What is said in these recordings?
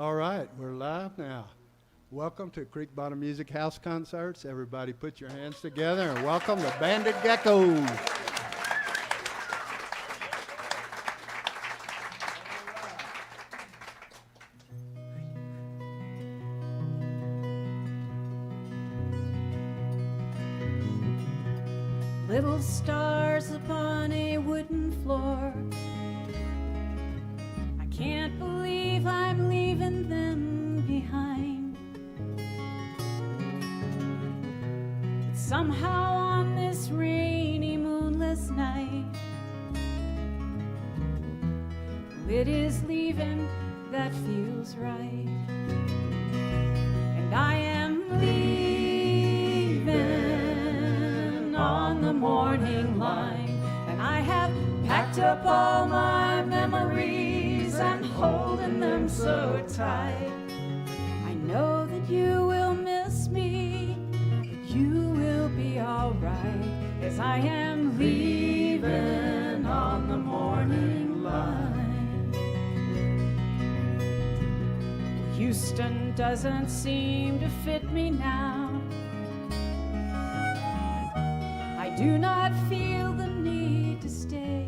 All right, we're live now. Welcome to Creekbottommusic House Concerts. Everybody put your hands together and welcome the Banded Geckos. Little stars upon a wooden floor. I can't believe I'm leaving them behind. But somehow on this rainy, moonless night, it is leaving that feels right. And I am leaving on the morning line, and I have packed up all my memories and holding them so tight. I know that you will miss me, but you will be alright, as I am leaving on the morning line. Houston doesn't seem to fit me now. I do not feel the need to stay.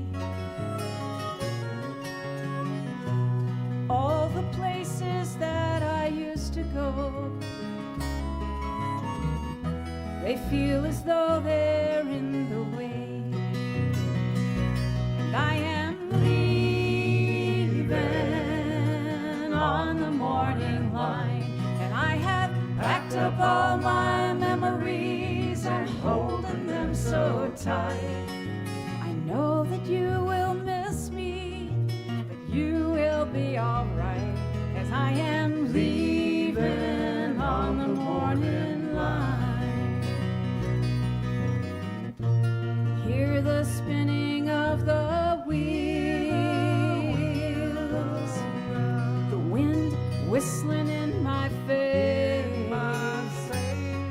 All the places that I used to go, they feel as though they're in the way. And I am leaving on the morning line, and I have packed up all my memories and holding them so tight. I know that you will miss me, but you will be alright, as I am leaving on the morning line. Hear the spinning of the wheels, the wind whistling in my face.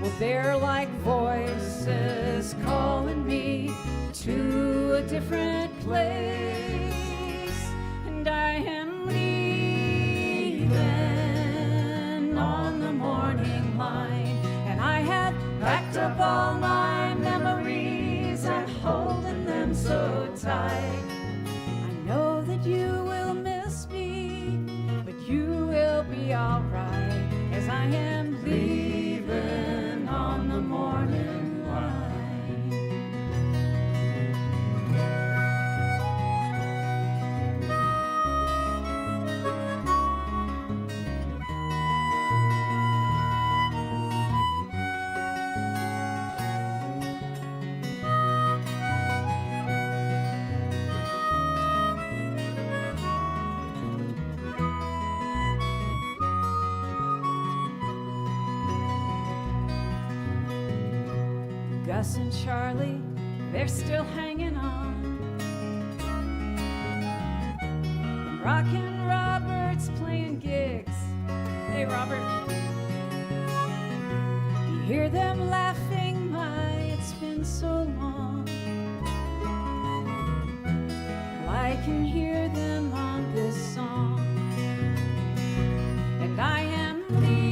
Well, they're like voices calling me to a different place, and I am leaving on the morning line, and I have packed up all my memories and holding them so tight. I know that you will miss me, but you will be alright, as I am leaving on the morning line. Gus and Charlie, they're still hanging on. And Rockin' Robert's playing gigs. Hey, Robert. You hear them laughing, my, it's been so long. Well, I can hear them on this song. And I am leaving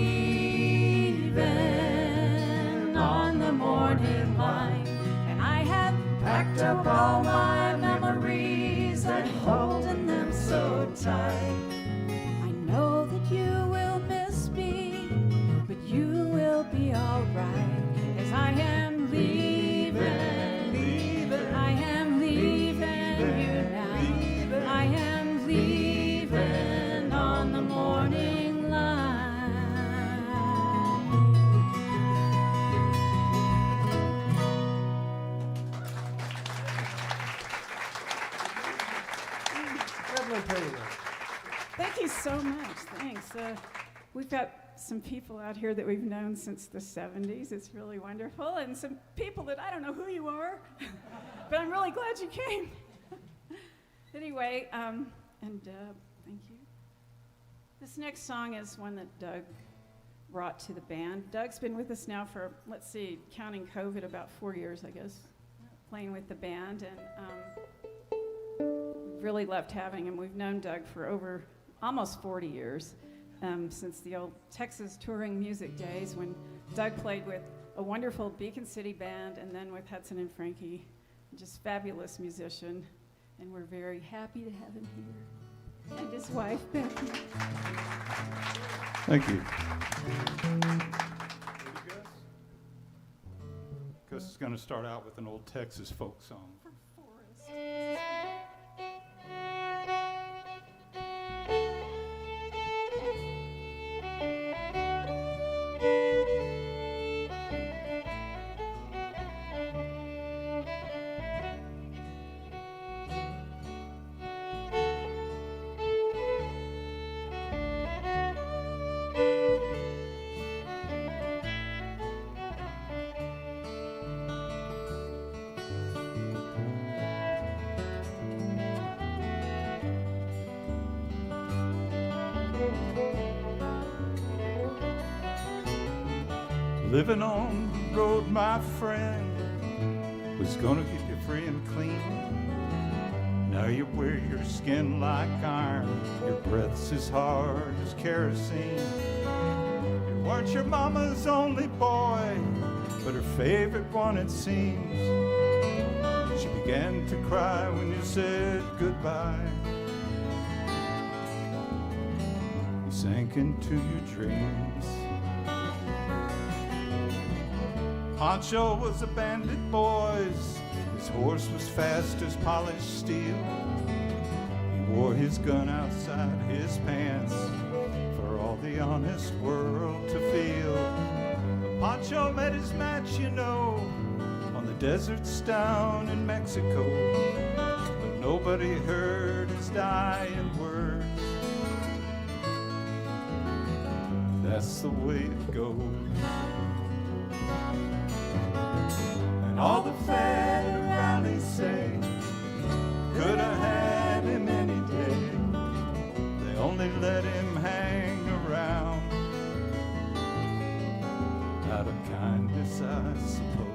on the morning line, and I have packed up all my memories and holding them so tight. I know that you will miss me, but you will be alright, as I am leaving. I am leaving you now. I am leaving on the morning line. Thank you so much. Thanks. We've got some people out here that we've known since the 70s. It's really wonderful. And some people that I don't know who you are, but I'm really glad you came. Anyway, thank you. This next song is one that Doug brought to the band. Doug's been with us now for, let's see, counting COVID, about 4 years, I guess, playing with the band. And really loved having him. We've known Doug for over almost 40 years. since the old Texas touring music days when Doug played with a wonderful Beacon City band and then with Hudson and Frankie, just fabulous musician. And we're very happy to have him here. And his wife, Becky. Thank you. Gus is going to start out with an old Texas folk song. For Forrest. Living on the road, my friend, was gonna keep you free and clean. Now you wear your skin like iron, your breath's as hard as kerosene. You weren't your mama's only boy, but her favorite one it seems. She began to cry when you said goodbye. You sank into your dreams. Pancho was a bandit, boys. His horse was fast as polished steel. He wore his gun outside his pants for all the honest world to feel. But Pancho met his match, you know, on the deserts down in Mexico. But nobody heard his dying words. That's the way it goes. All the federales say could have had him any day. They only let him hang around out of kindness, I suppose.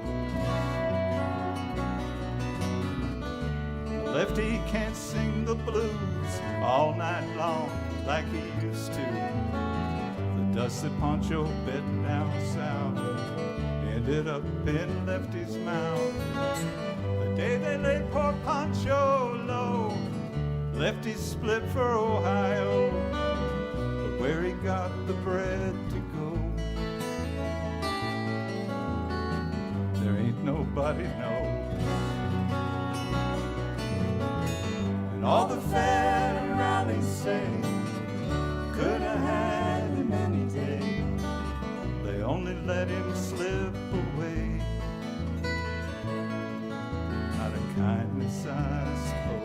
Lefty can't sing the blues all night long like he used to. The dust that Pancho bit down south ended up in Lefty's mouth. The day they laid poor Pancho low, Lefty split for Ohio. But where he got the bread to go, there ain't nobody knows. And all the federales say could have had him any day. They only let him slip away out of kindness, I suppose.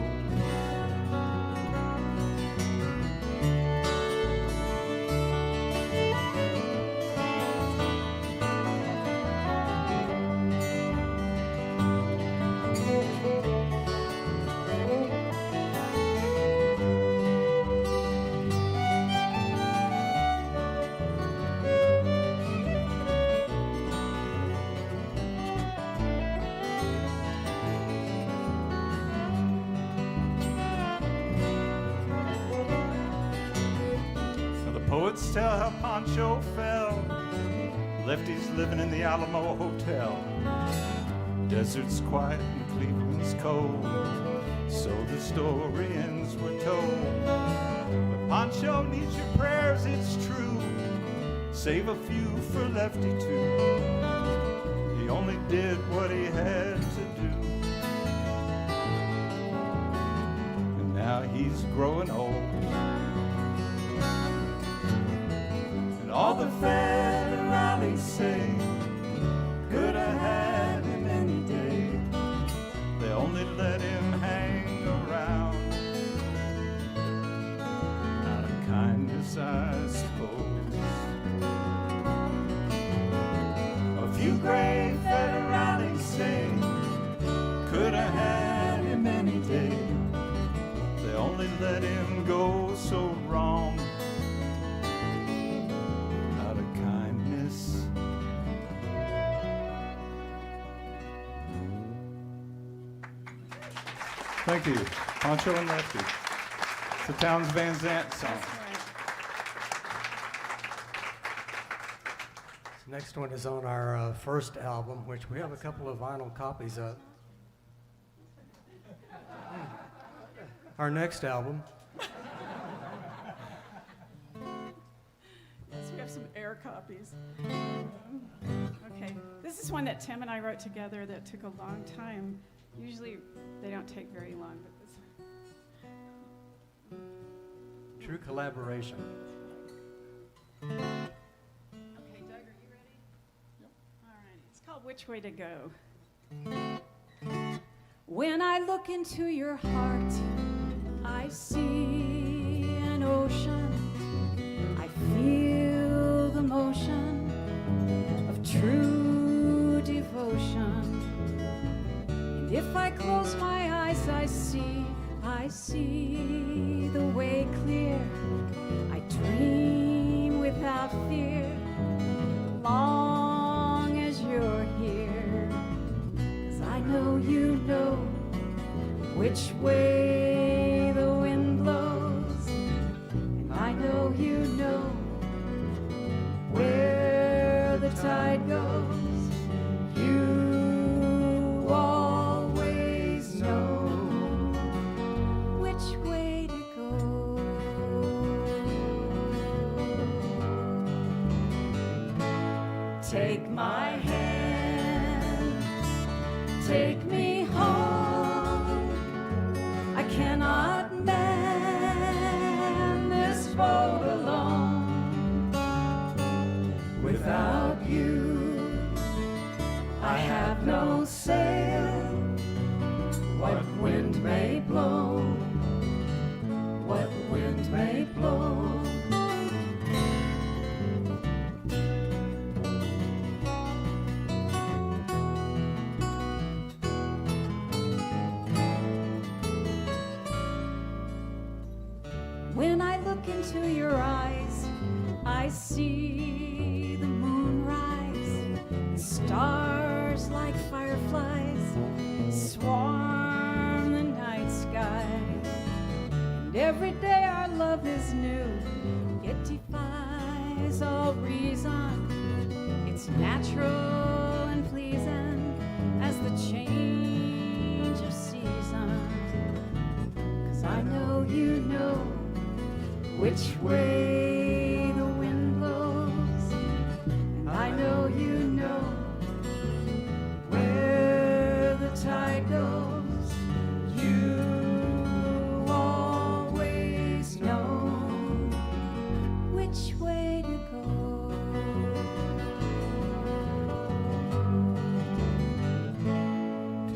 Poets tell how Pancho fell. Lefty's living in the Alamo Hotel. Desert's quiet and Cleveland's cold, so the story ends, we're told. But Pancho needs your prayers, it's true. Save a few for Lefty too. He only did what he had to do, and now he's growing old. All the federales say could have had him any day. They only let him hang around out of kindness, I suppose. A few great federales say could have had him any day. They only let him go so wrong. Thank you. Pancho and Lefty. It's the Towns Van Zandt song. That's right. Next one is on our first album, which we have a couple of vinyl copies of. Our next album. Yes, we have some air copies. Okay, this is one that Tim and I wrote together that took a long time. Usually they don't take very long, but this. True collaboration. Okay, Doug, are you ready? Yep. All right, it's called Which Way to Go. When I look into your heart, I see an ocean. I feel the motion of true devotion. And if I close my eyes, I see the way clear. I dream without fear, long as you're here. 'Cause I know you know which way the wind blows, and I know you know where the tide goes. You always know which way to go. Take my hand, take me home. I cannot man this boat alone. Without you, I have no sail. What wind may blow, what wind may blow. When I look into your eyes, I see the moon rise. Stars like fireflies swarm the night sky. And every day our love is new. It defies all reason. It's natural and pleasing as the change of season. 'Cause I know you know which way the wind blows, and I know you know where the tide goes. You always know which way to go.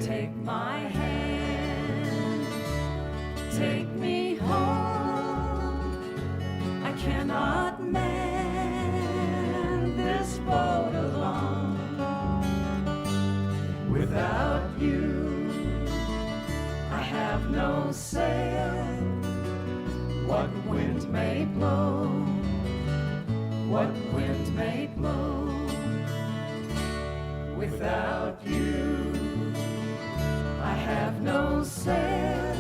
Take my hand, take me home. I cannot man this boat alone. Without you, I have no sail. What wind may blow, what wind may blow. Without you, I have no sail.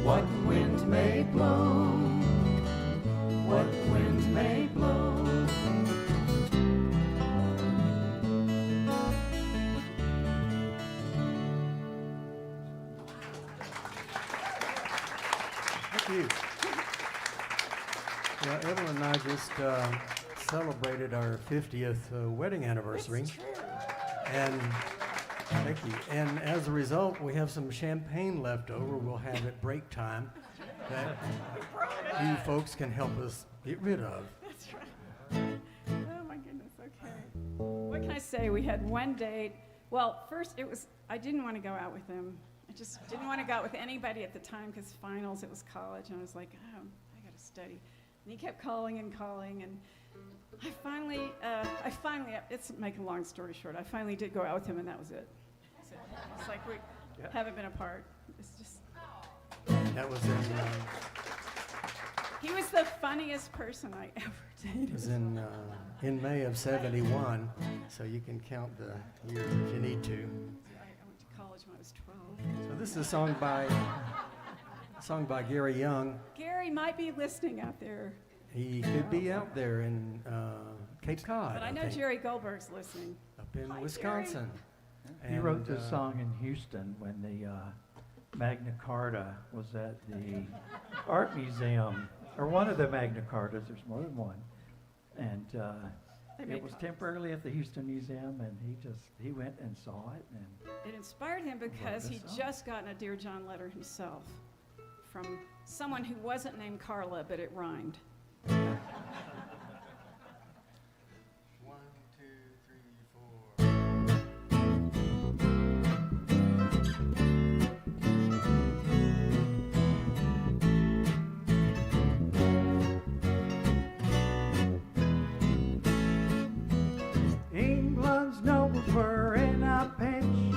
What wind may blow, what wind may blow. Thank you. Well, Evelyn and I just celebrated our 50th wedding anniversary. It's true. And thank you. And as a result, we have some champagne left over. We'll have at break time that you folks can help us get rid of. That's right. Oh my goodness, okay. What can I say? We had one date. Well, first I didn't want to go out with him. I just didn't want to go out with anybody at the time because finals, it was college, and I was like, oh, I got to study. And he kept calling, and I finally, it's making a long story short, I finally did go out with him, and that was it. So it's like we haven't been apart. It's just. That was in, He was the funniest person I ever dated. it was in May of '71, so you can count the years if you need to. I went to college when I was 12. So this is a song by Gary Young. Gary might be listening out there. He could be out there in Cape Cod. But I know think, Jerry Goldberg's listening. up in Hi, Wisconsin. He wrote this And, song in Houston when the Magna Carta was at the Art Museum, or one of the Magna Cartas, there's more than one. And it was temporarily at the Houston Museum, and he went and saw it. And It inspired him because this he'd song. just gotten a Dear John letter himself from someone who wasn't named Carla, but it rhymed. 1, 2, 3, 4. England's nobles were in a pinch,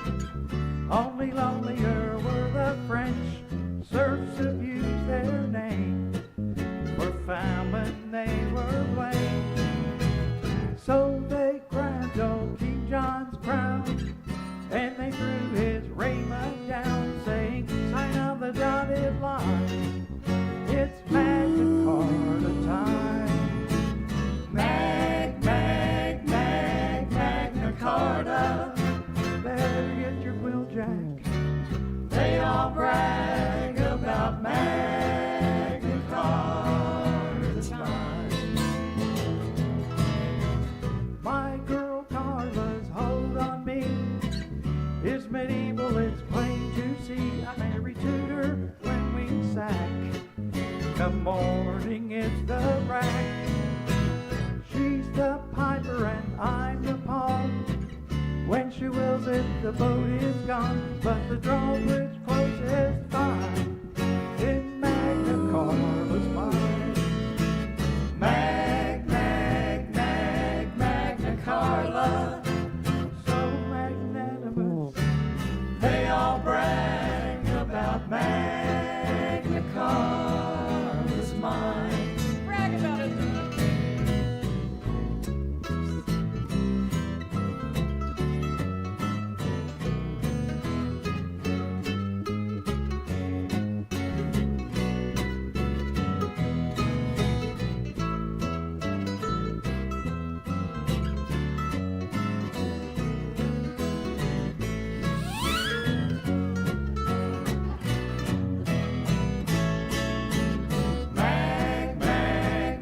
only lonelier were the French. Serfs abused their name, for famine they were blamed. So they grabbed old King John's crown, and they threw his raiment down, saying, "Sign of the dotted line, it's Magna Carta time." Magna Carta. Better get your quill, Jack. They all brag about Magna Carta time. My girl Carla's hold on me is medieval, it's plain to see. I married Tudor when we sack. Come morning, it's the rack. She's the piper and I'm the paw. When she wills it, the boat is gone, but the drawbridge closes fine. In Magna Carta's mine. Magna Carta. So magnanimous, they all brag about Magna Carta's mine. Brag about it.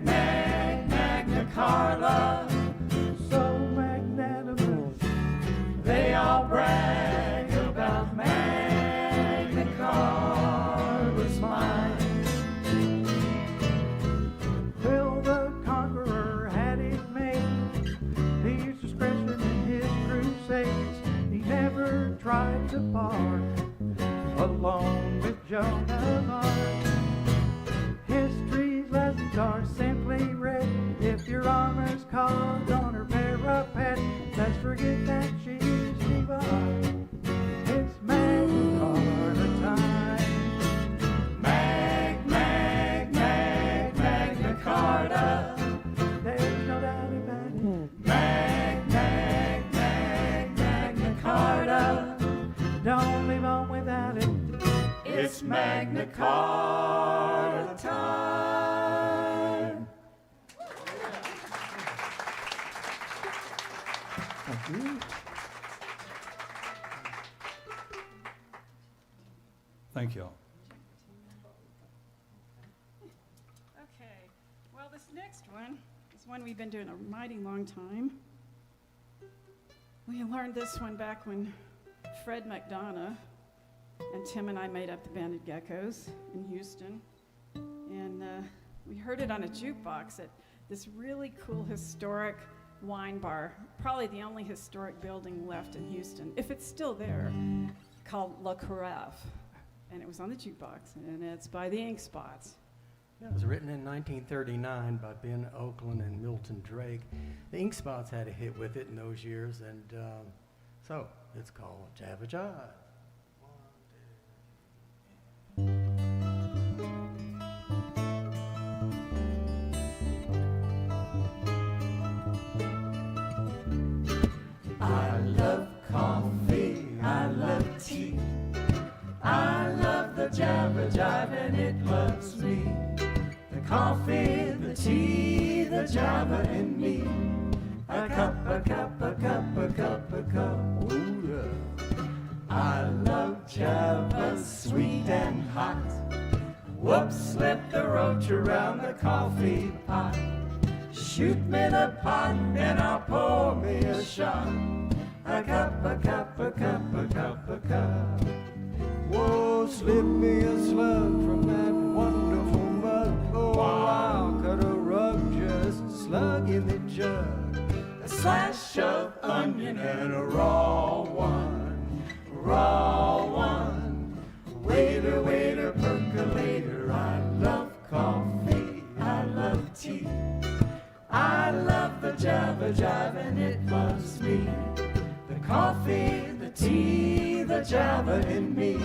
Magna Carta, so magnanimous, they all brag about Magna Carta's mine. Phil the Conqueror had it made. He used discretion in his crusades. He never tried to part along with Joan of Arc. History's lessons are simply read. If your armor's caught on her parapet, let's forget that she's divine. It's Magna Carta time. Magna Carta. There's no doubt about it. Magna Carta. Don't leave on without it. It's Magna Carta time. Thank you. Thank y'all. Okay. Well, this next one is one we've been doing a mighty long time. We learned this one back when Fred McDonough and Tim and I made up the Banded Geckos in Houston. And we heard it on a jukebox at this really cool historic wine bar, probably the only historic building left in Houston, if it's still there, called La Carafe. And it was on the jukebox, and it's by the Ink Spots. It was written in 1939 by Ben Oakland and Milton Drake. The Ink Spots had a hit with it in those years, and so it's called Jabba Jive. I love coffee, I love tea, I love the Jabba Jive and it loves me. The coffee, the tea, the Java in me. A cup, a cup, a cup, a cup, a cup. Oh, yeah. I love Java, sweet and hot. Whoops, slip the roach around the coffee pot. Shoot me the pot and I'll pour me a shot. A cup, a cup, a cup, a cup, a cup. Whoa, slip me a slug from that wonderful mug. Oh, I'll cut a rug, just slug in the jug. A slash of onion and a raw one, raw one. Waiter, waiter, percolator, I love coffee, I love tea. I love the Java Jive and it loves me. The coffee, the tea, the Java in me.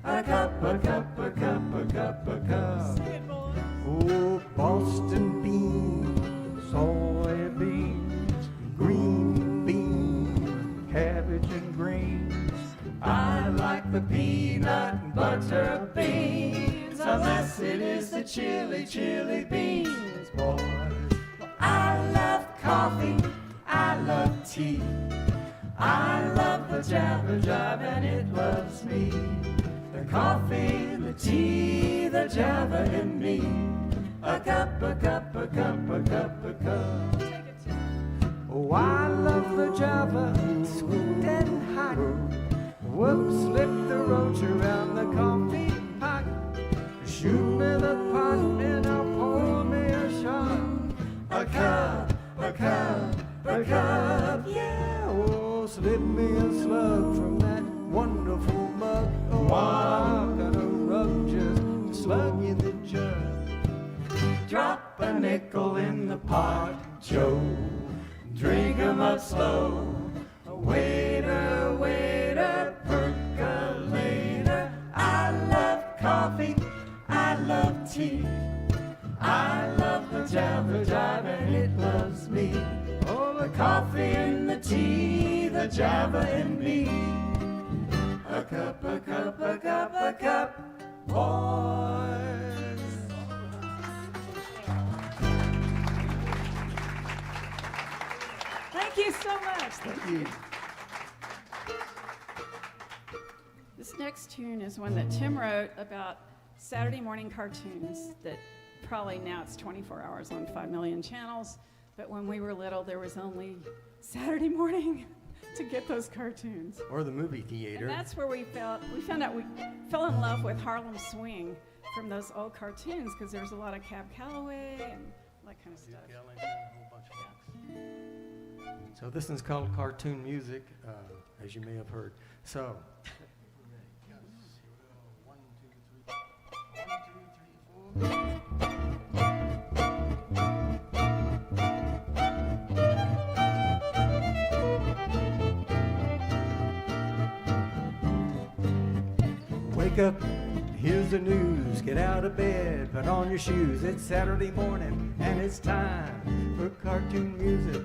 A cup, a cup, a cup, a cup, a cup. Oh, Boston beans, soybeans, green beans, cabbage and greens. I like the peanut butter beans, unless it is the chili, chili beans, boys. I love coffee, I love tea. I love the Java Jive and it loves me. The coffee, the tea, the Java in me. A cup, a cup, a cup, a cup, a cup. Oh, I love the Java, sweet and hot. Whoops, slip the roach around the coffee pot. Shoot me the pot and I'll pour me a shot. A cup, a cup, a cup, yeah. Oh, slip me a slug from that wonderful mug. Oh, I've got a rub, just slug in the jug. Drop a nickel in the pot, Joe. Drink 'em up slow. Waiter, waiter, percolator. I love coffee, I love tea. I love the Java Jive and it loves me. Oh, the coffee and the tea, the Java and me. A cup, a cup, a cup, a cup, boys. Thank you so much. Thank you. This next tune is one that Tim wrote about Saturday morning cartoons that probably now it's 24 hours on 5 million channels, but when we were little there was only Saturday morning to get those cartoons. Or the movie theater. And that's where we found out we fell in love with Harlem Swing from those old cartoons because there was a lot of Cab Calloway and that kind of stuff. So this one's called cartoon music, as you may have heard. So. Wake up, here's the news. Get out of bed, put on your shoes. It's Saturday morning and it's time for cartoon music.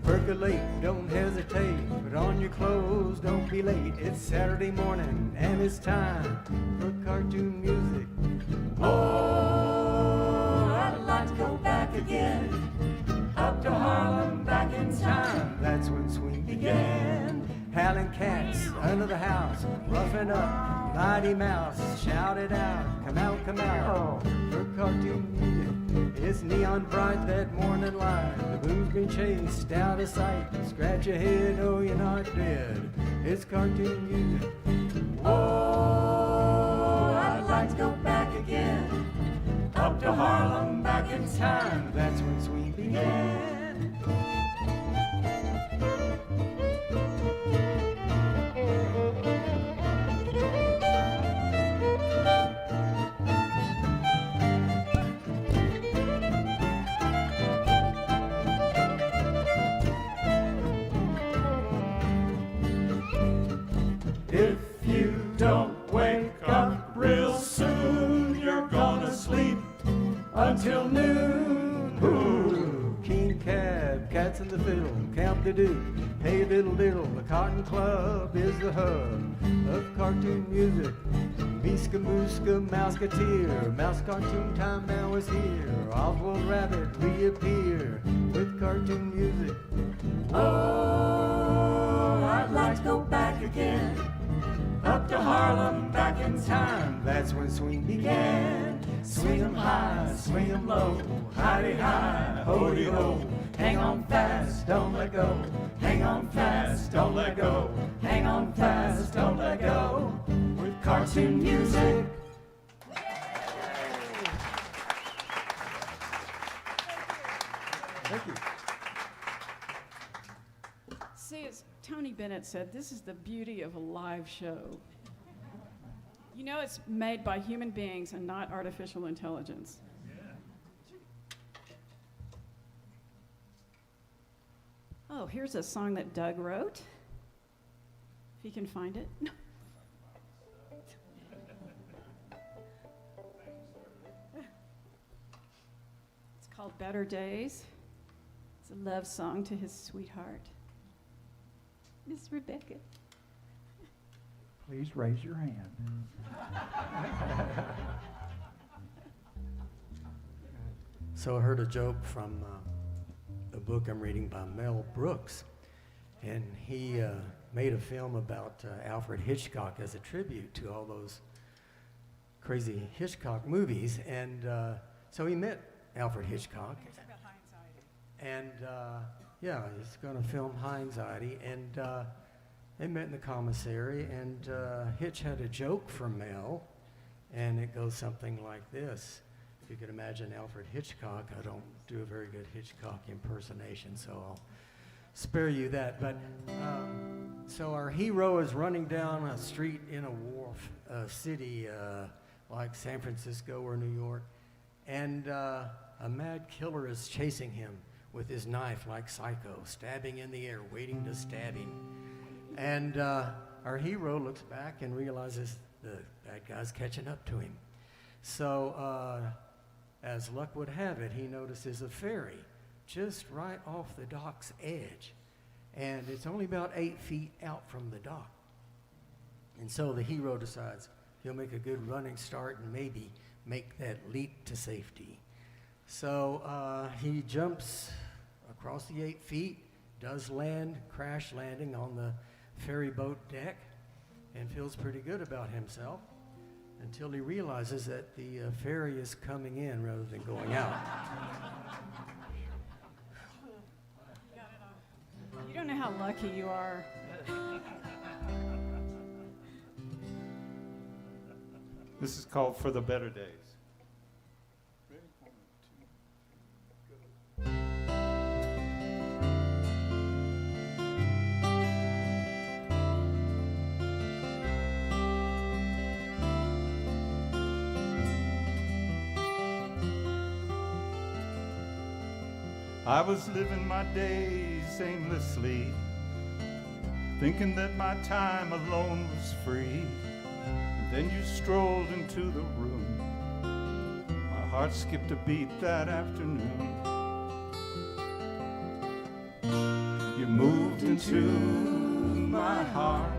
Percolate, don't hesitate. Put on your clothes, don't be late. It's Saturday morning and it's time for cartoon music. Oh, I'd like to go back again, up to Harlem, back in time. That's when swing began. Howling cats under the house, roughing up, Mighty Mouse shouted out, come out, for cartoon music. It's neon bright, that morning light. The moon's been chased out of sight. Scratch your head, oh, you're not dead. It's cartoon music. Oh, I'd like to go back again, up to Harlem, back in time. That's when swing began. If you don't wake up real soon, you're gonna sleep until noon. Ooh, King Cab, cats in the fiddle, count the do. Hey diddle diddle, the Cotton Club is the hub of cartoon music. Miska Mooska Mouseketeer, Mouse cartoon time now is here. Oswald Rabbit reappear with cartoon music. Oh, I'd like to go back again, Up to Harlem, back in time, that's when swing began. Swing 'em high, swing 'em low, hi-de-hi, ho-de-ho. Hang on fast, don't let go. Hang on fast, don't let go. Hang on fast, don't let go. With cartoon music. Thank you. See, as Tony Bennett said, this is the beauty of a live show. You know it's made by human beings and not artificial intelligence. Oh, here's a song that Doug wrote. If you can find it. It's called Better Days. It's a love song to his sweetheart, Miss Rebecca. Please raise your hand. So I heard a joke from a book I'm reading by Mel Brooks, and he made a film about Alfred Hitchcock as a tribute to all those crazy Hitchcock movies, and so he met Alfred Hitchcock. And yeah, he's going to film High Anxiety, and they met in the commissary, and Hitch had a joke for Mel, and it goes something like this. If you could imagine Alfred Hitchcock, I don't do a very good Hitchcock impersonation, so I'll spare you that. But so our hero is running down a street in a city like San Francisco or New York, and a mad killer is chasing him with his knife like Psycho, stabbing in the air, waiting to stab him. And our hero looks back and realizes the bad guy's catching up to him. So as luck would have it, he notices a ferry just right off the dock's edge. And it's only about 8 feet out from the dock. And so the hero decides he'll make a good running start and maybe make that leap to safety. So he jumps across the 8 feet, does land, crash landing on the ferry boat deck, and feels pretty good about himself until he realizes that the ferry is coming in rather than going out. You don't know how lucky you are. This is called For the Better Days. I was living my days aimlessly, thinking that my time alone was free. And then you strolled into the room. My heart skipped a beat that afternoon. You moved into my heart.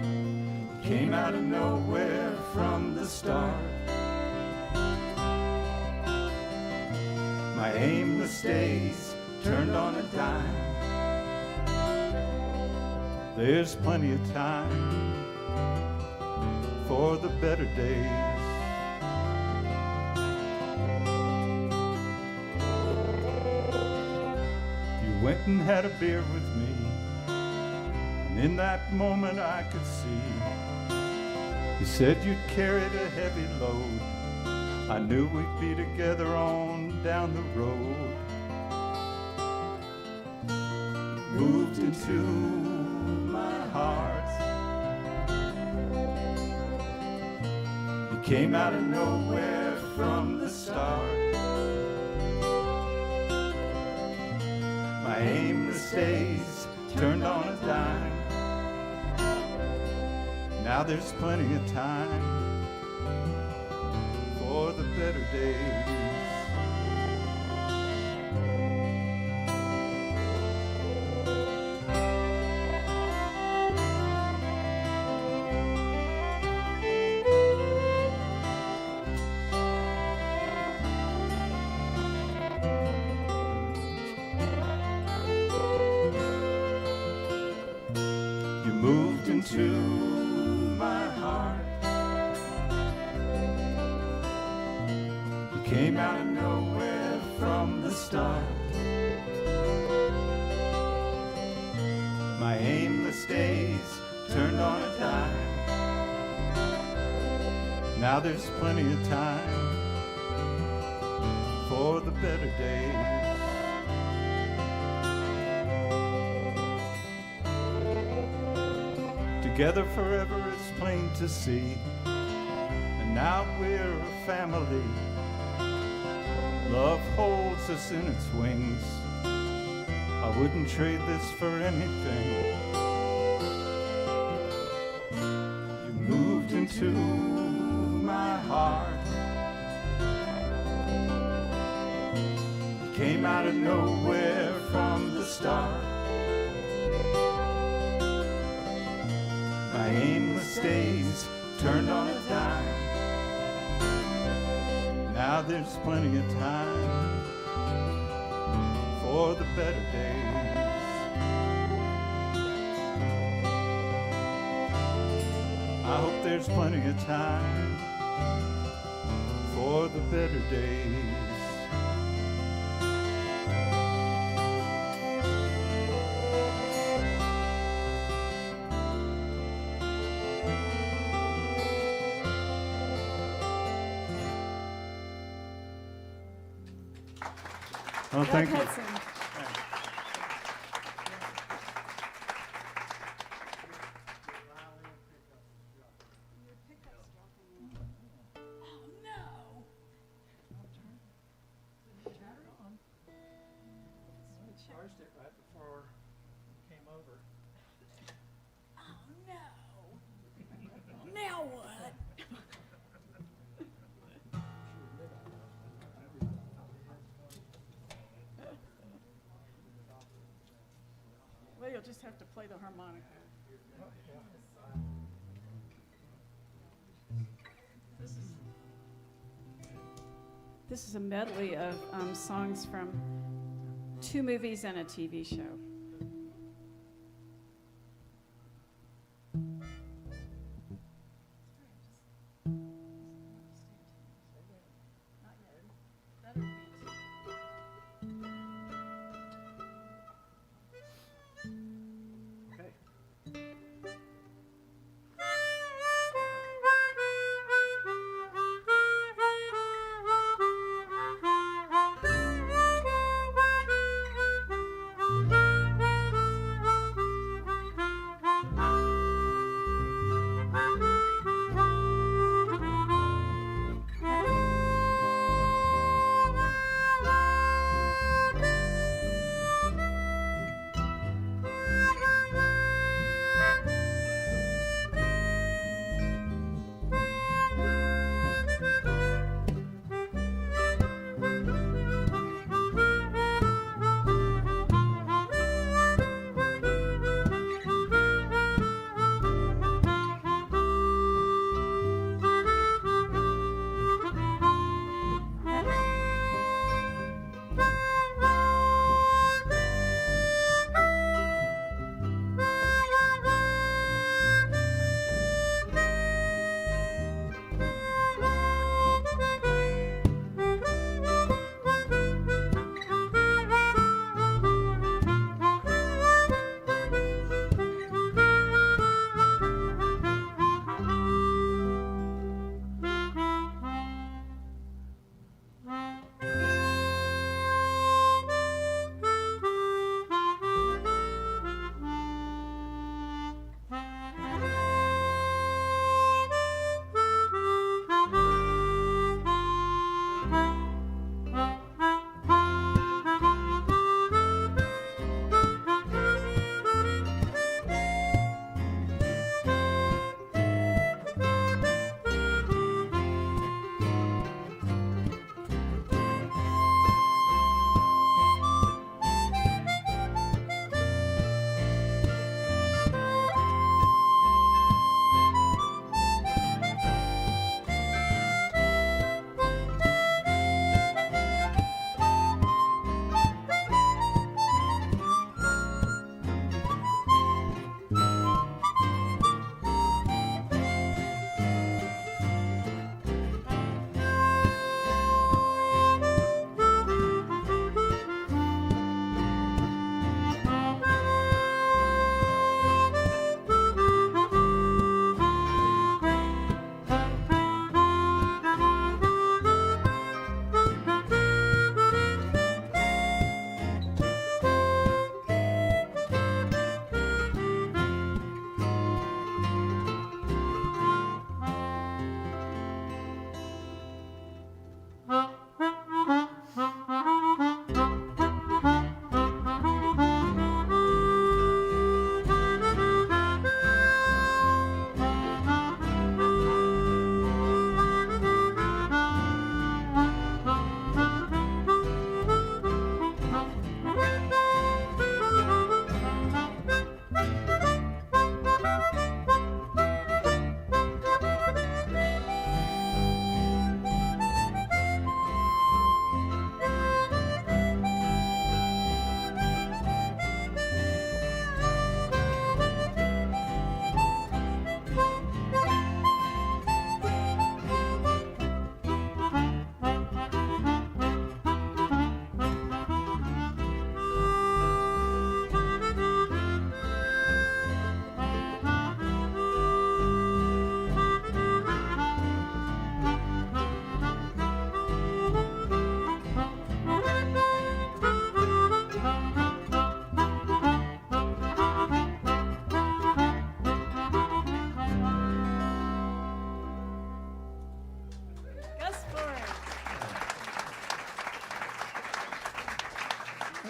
You came out of nowhere from the start. My aimless days turned on a dime. There's plenty of time for the better days. You went and had a beer with me, and in that moment I could see you said you'd carried a heavy load. I knew we'd be together on down the road. Moved into my heart. You came out of nowhere from the start. My aimless days turned on a dime. Now there's plenty of time for the better days. moved into my heart. You came out of nowhere from the start. My aimless days turned on a dime. Now there's plenty of time for the better days. Together forever, it's plain to see. And now we're a family. Love holds us in its wings. I wouldn't trade this for anything. You moved into my heart. You came out of nowhere from the start. My aimless days turned on a dime. Now there's plenty of time for the better days. I hope there's plenty of time for the better days. Well, thank you. Charged it right before we came over. Oh no. Now what? Well, you'll just have to play the harmonica. This is a medley of songs from 2 movies and a TV show. Okay.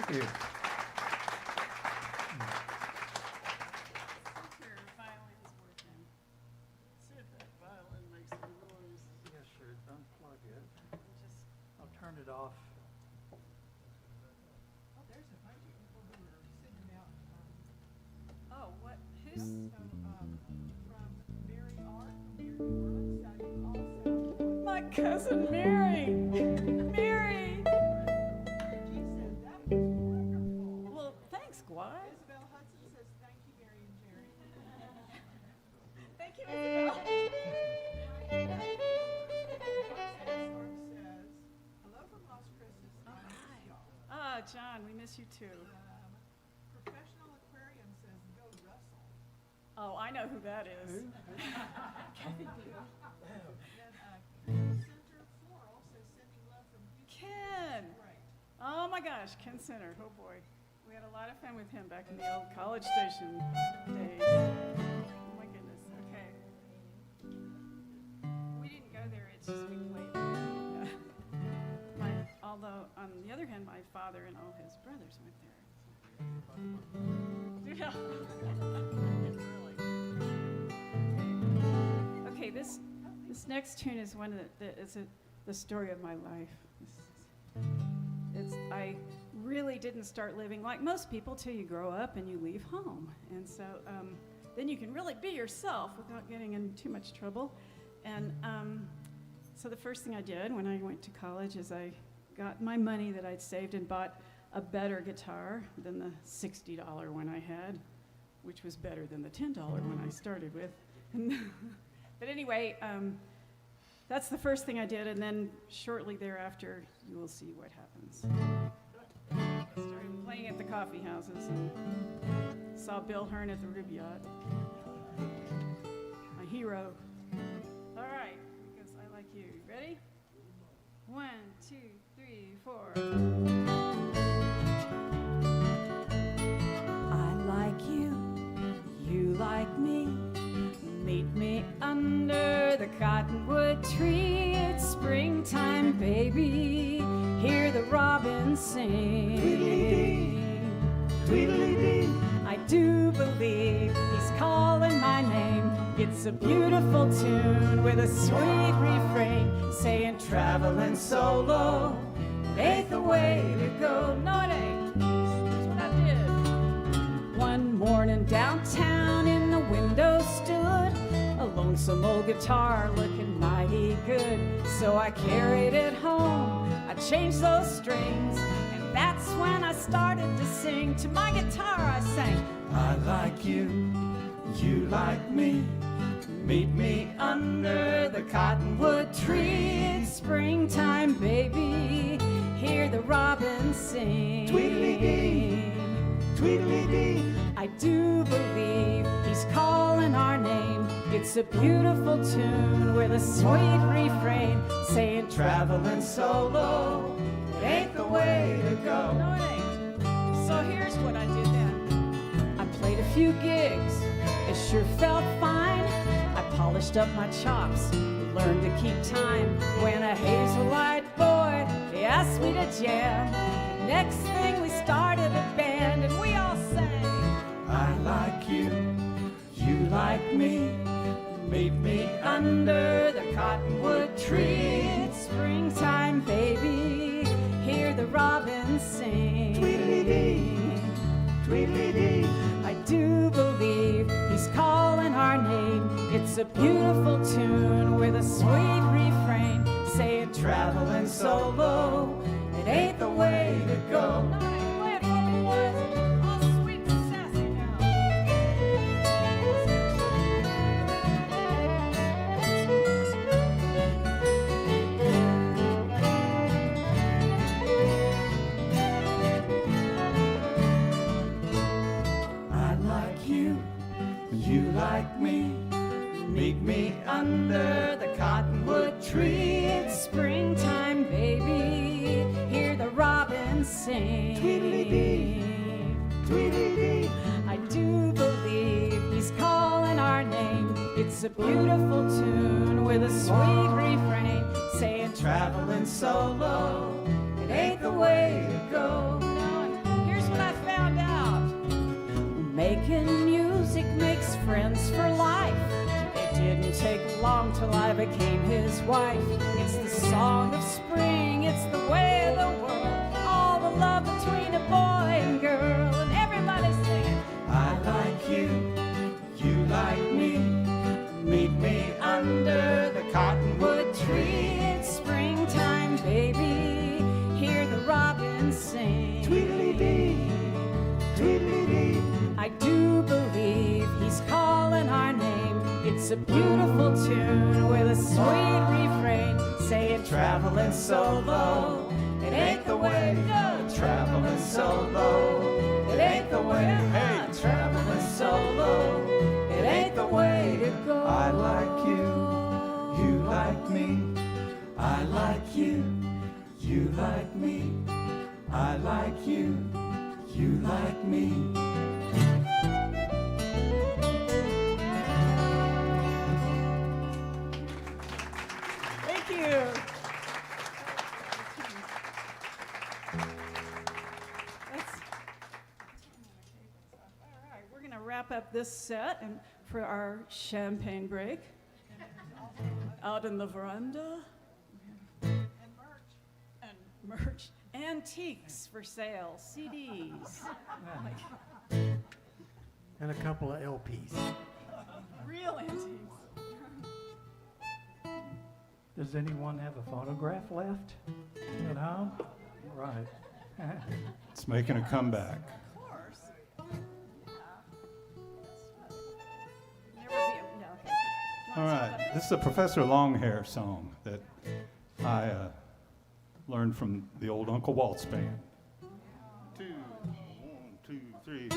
Thank you. Your violin's working. See if that violin makes some noise. Yeah, sure, unplug it. Just, I'll turn it off. Oh, there's a bunch of people who are sitting out, oh, what, who's, from Mary R. from Mary New Orleans, so also, my cousin Mary. Mary. she said that was wonderful. Well, thanks, Guy. Isabel Hudson says, thank you, Mary and Jerry. Thank you, Isabel. Sandstorm says, hello from Las Cruces. I miss y'all. Ah, John, we miss you too. Professional Aquarium says, go Russell. Oh, I know who that is. Then, Center Floral says, sending love from Houston. Ken. Right. Oh my gosh, Ken Center. Oh boy. We had a lot of fun with him back in the old College Station days. Oh my goodness. Okay. We didn't go there, it's just we played there. Although, on the other hand, my father and all his brothers went there. Yeah. Really. Okay, this next tune is one of the story of my life. I really didn't start living like most people till you grow up and you leave home. And so then you can really be yourself without getting in too much trouble. And so the first thing I did when I went to college is I got my money that I'd saved and bought a better guitar than the $60 one I had, which was better than the $10 one I started with. But anyway, that's the first thing I did, and then shortly thereafter, you will see what happens. I started playing at the coffee houses and saw Bill Hearn at the Rubaiyat. My hero. All right, because I like you. Ready? 1, 2, 3, 4. I like you, you like me. Meet me under the cottonwood tree. It's springtime, baby. Hear the robins sing. Tweedledee, tweedledee. I do believe he's calling my name. It's a beautiful tune with a sweet refrain saying traveling solo ain't the way to go. No, it ain't. Here's what I did. One morning downtown in the window stood a lonesome old guitar looking mighty good. So I carried it home, I changed those strings, and that's when I started to sing. To my guitar I sang, I like you, you like me. Meet me under the cottonwood tree. It's springtime, baby. Hear the robins sing. Tweedledee, tweedledee. I do believe he's calling our name. It's a beautiful tune with a sweet refrain saying traveling solo, it ain't the way to go. No, it ain't. So here's what I did then. I played a few gigs, it sure felt fine. I polished up my chops, learned to keep time. When a hazel-eyed boy, he asked me to jam. Next thing we started a band and we all sang, I like you, you like me. Meet me under the cottonwood tree. It's springtime, baby. Hear the robins sing. Tweedledee, tweedledee. I do believe he's calling our name. It's a beautiful tune with a sweet refrain saying traveling solo, it ain't the way to go. No, I ain't playing for me, boys. All sweet and sassy now. I like you, you like me. Meet me under the cottonwood tree. It's springtime, baby. Hear the robins sing. Tweedledee, tweedledee. I do believe he's calling our name. It's a beautiful tune with a sweet refrain saying traveling solo, it ain't the way to go. No, Making music makes friends for life. It didn't take long till I became his wife. It's the song of spring, it's the way of the world. All the love between a boy and girl. And everybody singing. I like you, you like me. Meet me under the cottonwood tree. It's springtime, baby. Hear the robins sing. Tweedledee, tweedledee. I do believe he's calling our name. It's a beautiful tune with a sweet refrain saying traveling solo. It ain't the way to go. Traveling solo. It ain't the way. Hey, traveling solo. It ain't the way to go. I like you, you like me. I like you, you like me. I like you, you like me. Thank you. All right, we're going to wrap up this set and for our champagne break out in the veranda. And merch. Antiques for sale, CDs. And a couple of LPs. Real antiques. Does anyone have a photograph left at home? Right. It's making a comeback. Of course. Never be no, okay. All right, this is a Professor Longhair song that I learned from the old Uncle Walt's band. 2, 1, 2, 3.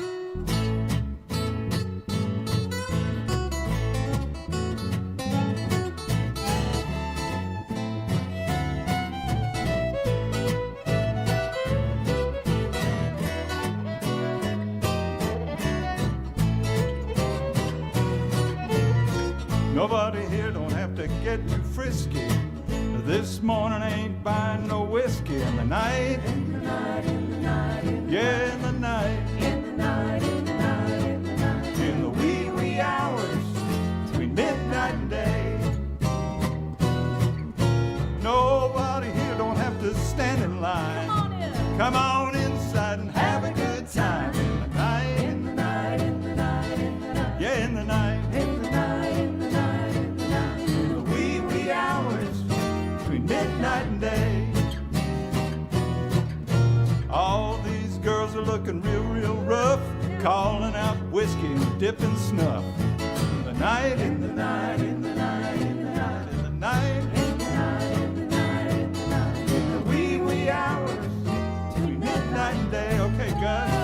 Nobody here don't have to get too frisky. This morning ain't buying no whiskey. In the night, In the night, in the night, in the yeah, in the night, in the night, in the night, in the night, in the wee, wee hours between midnight and day. Nobody here don't have to stand in line. Come on in. Come on inside and have a good time. In the night, in the night, in the night, in the night, yeah, in the night, in the night, in the night, in the night, in the wee, wee hours between midnight and day. All these girls are looking real, real rough, calling out whiskey and dipping snuff. In the night, in the night, in the night, in the night, in the night, in the night, in the night, in the night, in the wee, wee hours between midnight and day. Okay, guys.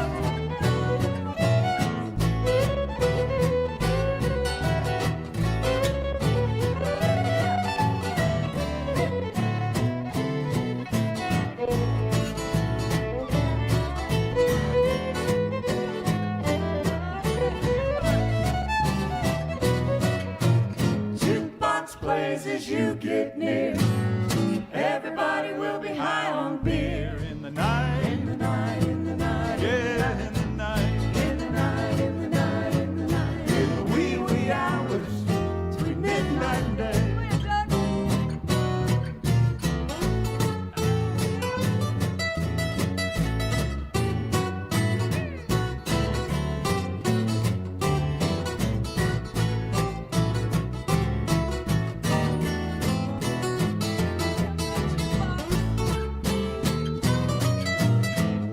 jukebox plays as you get near. Everybody will be high on beer. In the night, In the night, in the night, yeah, in the night, in the night, in the night, in the night, in the wee, wee hours between midnight and day.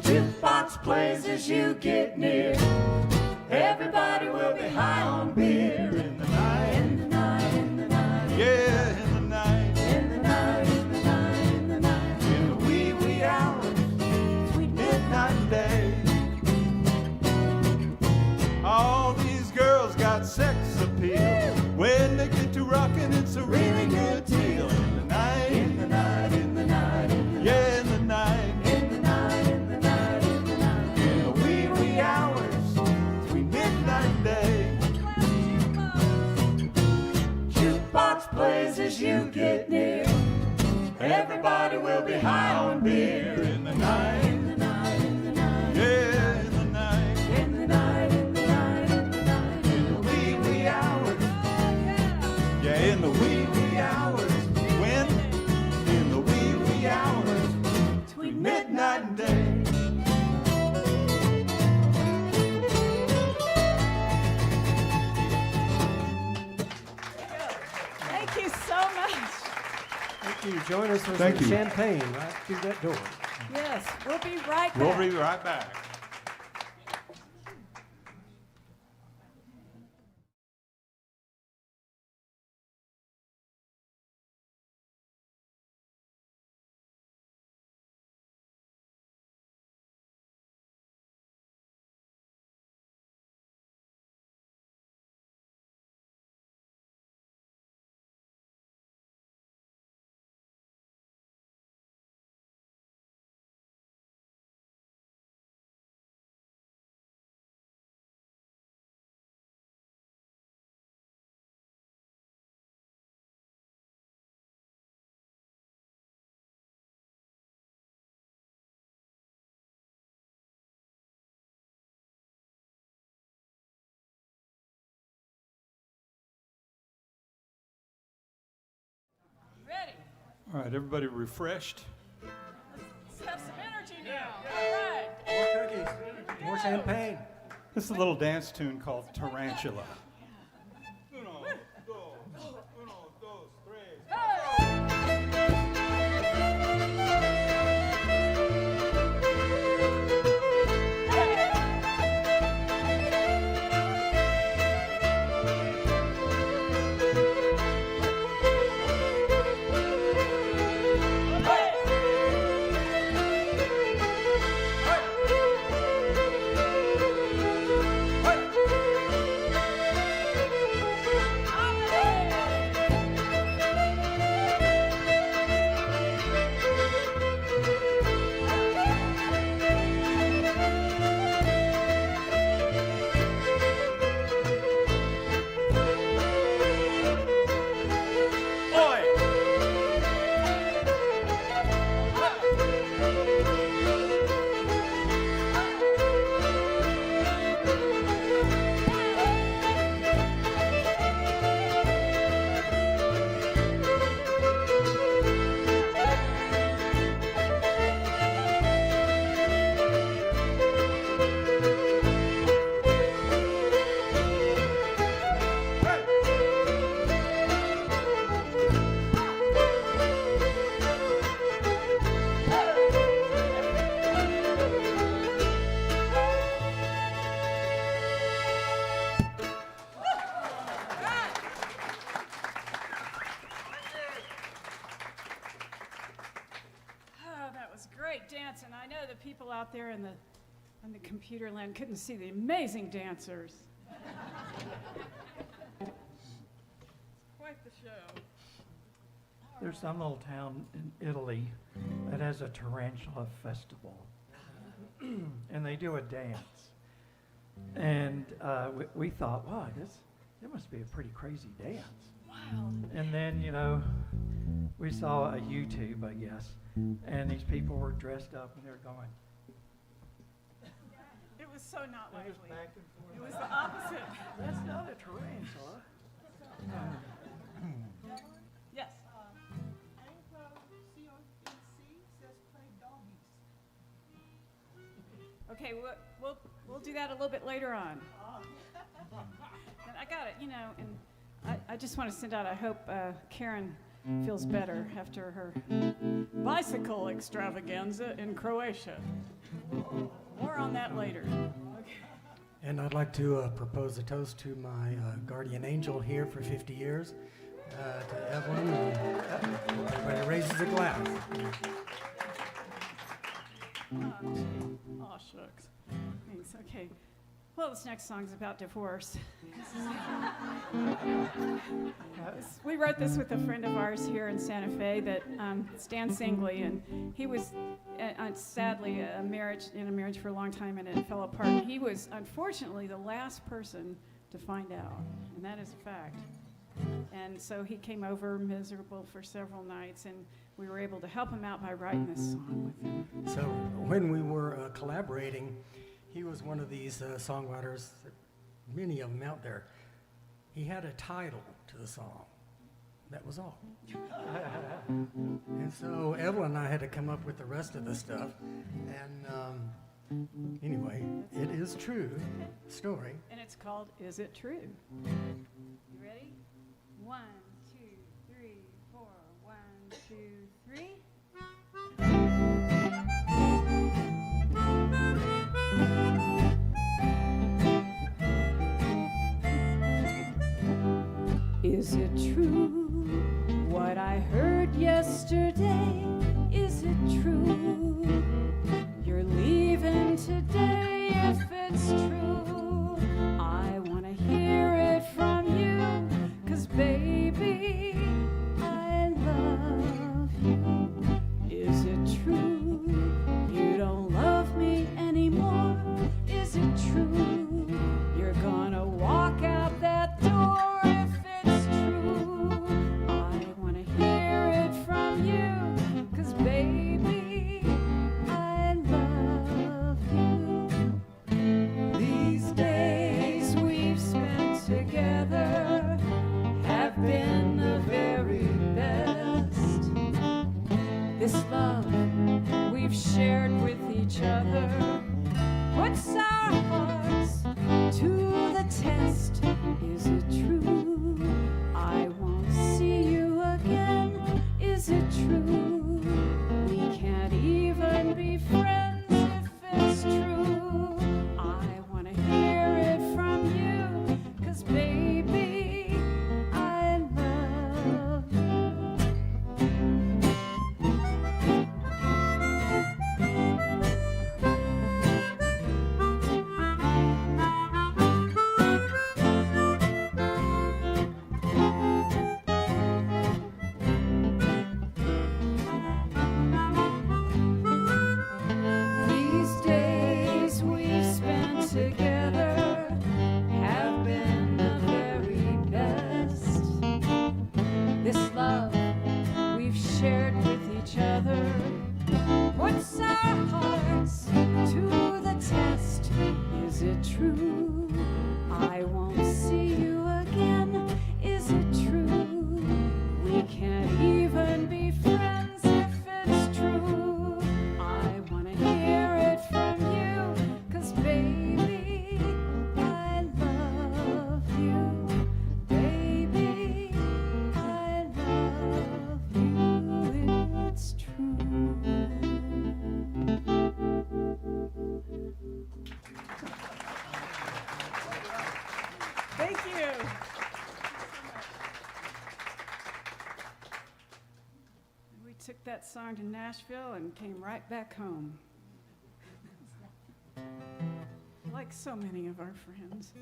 jukebox plays as you get near. Everybody will be high on beer. In the night, In the night, in the night, yeah, in the night, in the night, in the night, in the night, in the wee, wee hours between midnight and day. All these girls got sex appeal. When they get to rockin', it's a really good deal. In the night, in the night, in the night, in the night, yeah, in the night, in the night, in the night, in the night, in the wee, wee hours between midnight and day. jukebox plays as you get near. Everybody will be high on beer. In the night, In the night, in the night, yeah, in the night, in the night, in the night, you so much. Thank you. Join us for Thank some you. champagne right through that door. Yes, we'll be right back. We'll be right back. Ready? All right, everybody refreshed? Let's have some energy now. All right. More cookies. More champagne. This is a little dance tune called Tarantula. Oh, that was great dancing. I know the people out there in the computer land couldn't see the amazing dancers. Quite the show. There's some little town in Italy that has a tarantula festival, and they do a dance. And we thought, wow, it must be a pretty crazy dance. Wow. And then, we saw a YouTube, I guess, and these people were dressed up and they were going. It was so not It was likely. back and forth. It was the opposite. That's not a tarantula. Yes. Anglo CONC says play doggies. Okay, we'll do that a little bit later on. And I got it, and I just want to send out, I hope Karen feels better after her bicycle extravaganza in Croatia. More on that later. And I'd like to propose a toast to my guardian angel here for 50 years, to Evelyn. Everybody raises a glass. Oh, shucks. Thanks. Okay. Well, this next song's about divorce. We wrote this with a friend of ours here in Santa Fe, that Stan Singley, and he was sadly in a marriage for a long time, and it fell apart. And he was unfortunately the last person to find out, and that is a fact. And so he came over miserable for several nights, and we were able to help him out by writing this song with him. So when we were collaborating, he was one of these songwriters, many of them out there. He had a title to the song. That was all. And so Evelyn and I had to come up with the rest of the stuff. And anyway, it is true story. And it's called Is It True? You ready? 1, 2, 3. 2, 3. Is it true what I heard yesterday? Is it true you're leaving today? If it's true, I want to hear it from you, 'cause baby, I love you. Is it true you don't love me anymore? Is it true you're gonna walk out that door? If it's true, I want to hear it from you, 'cause baby, I love you. These days we've spent together have been the very best. This love we've shared with each other puts our hearts to the test. Is it true I won't see you again? Is it true we can't even be friends? If it's true, I want to hear it from you, 'cause baby, I love you. These days we've spent together have been the very best. This love we've shared with each other puts our hearts to the test. Is it true I won't see you again? Is it true we can't even be friends? If it's true, I want to hear it from you, 'cause baby, I love you. Baby, I love you. It's true. Thank you. We took that song to Nashville and came right back home. Like so many of our friends.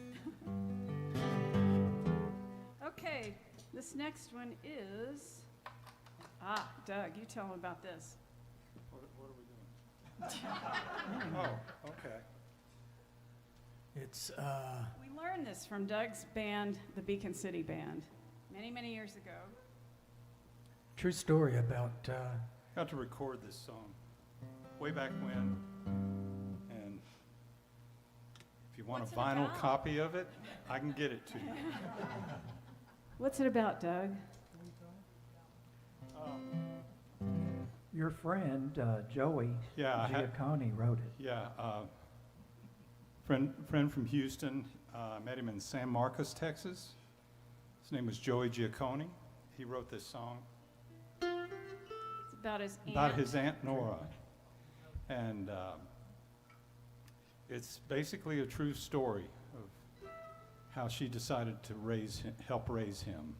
Okay, this next one is, Doug, you tell them about this. What are we doing? Oh, okay. It's We learned this from Doug's band, the Beacon City Band, many, many years ago. true story about Got to record this song way back when, and if you want What's a it vinyl about? copy of it, I can get it to you. What's it about, Doug? your friend Joey Yeah, I had- Giacconi wrote it. Yeah, friend from Houston. I met him in San Marcos, Texas. His name was Joey Giacconi. He wrote this song It's about his aunt. about his Aunt Nora. And it's basically a true story of how she decided to help raise him.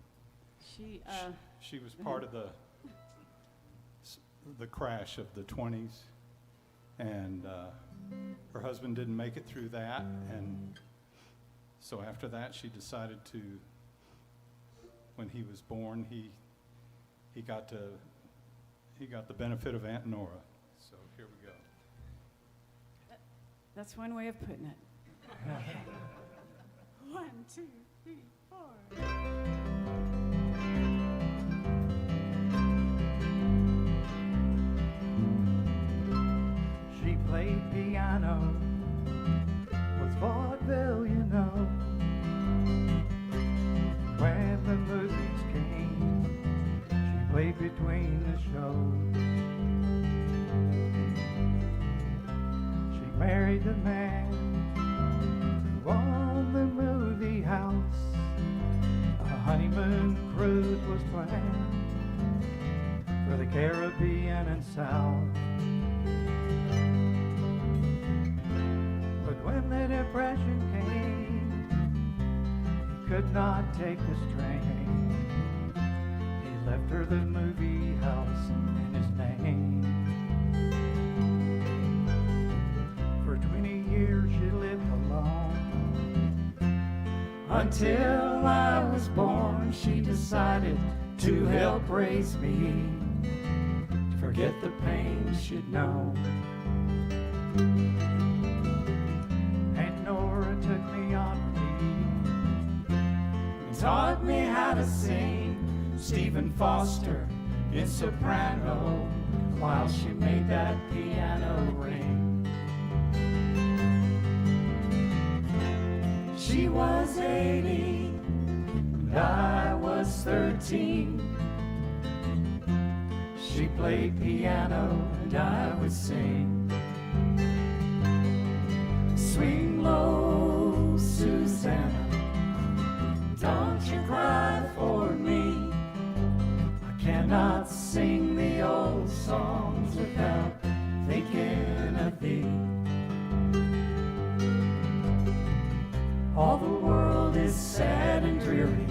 She, She was part of the crash of the 20s, and her husband didn't make it through that, and so after that she decided to, when he was born, he got the benefit of Aunt Nora. So here we go. that's one way of putting it. 1, 2, 3, 4. She played piano, was vaudeville, you know. When the movies came, she played between the shows. She married the man who owned the movie house. A honeymoon cruise was planned. for the Caribbean and South. But when the Depression came, he could not take the strain. He left her the movie house and his name. For 20 years she lived alone. Until I was born, she decided to help raise me, to forget the pain she'd known. And Nora took me on her knee and taught me how to sing Stephen Foster in soprano while she made that piano ring. She was 80 and I was 13. She played piano and I would sing. Swing low, Susanna, don't you cry for me. I cannot sing the old songs without thinking of thee. All the world is sad and dreary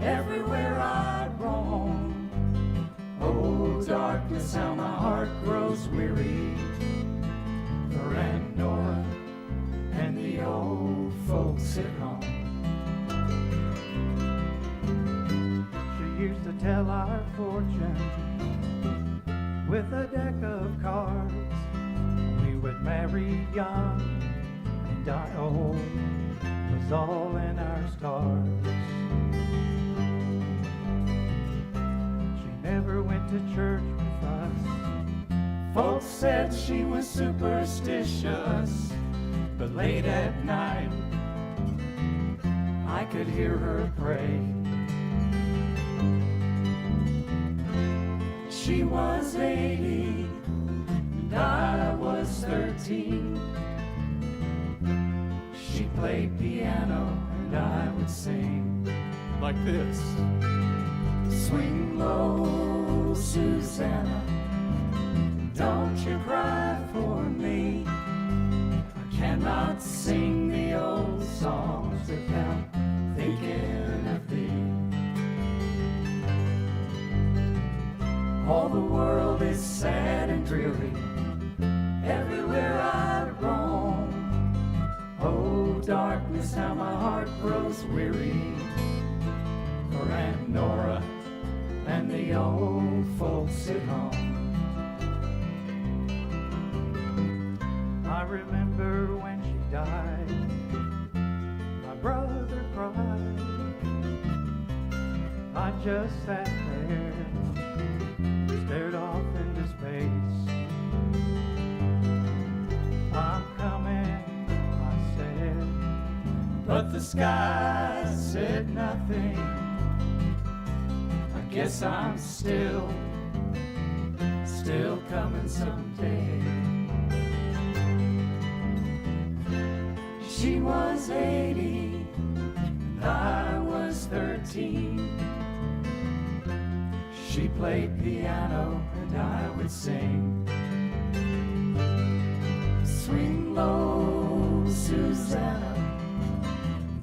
everywhere I roam. Oh, darkness, how my heart grows weary for Aunt Nora and the old folks at home. She used to tell our fortune with a deck of cards. We would marry young and die old, was all in our stars. She never went to church with us. Folks said she was superstitious, but late at night I could hear her pray. She was 80 and I was 13. She played piano and I would sing like this. Swing low, Susanna, don't you cry for me. I cannot sing the old songs without thinking of thee. All the world is sad and dreary everywhere I roam. Oh, darkness, how my heart grows weary for Aunt Nora and the old folks at home. I remember when she died, my brother cried. I just sat there, stared off into space. I'm coming, but the sky said nothing. I guess I'm still coming someday. She was 80 and I was 13. She played piano and I would sing. Swing low, Susanna,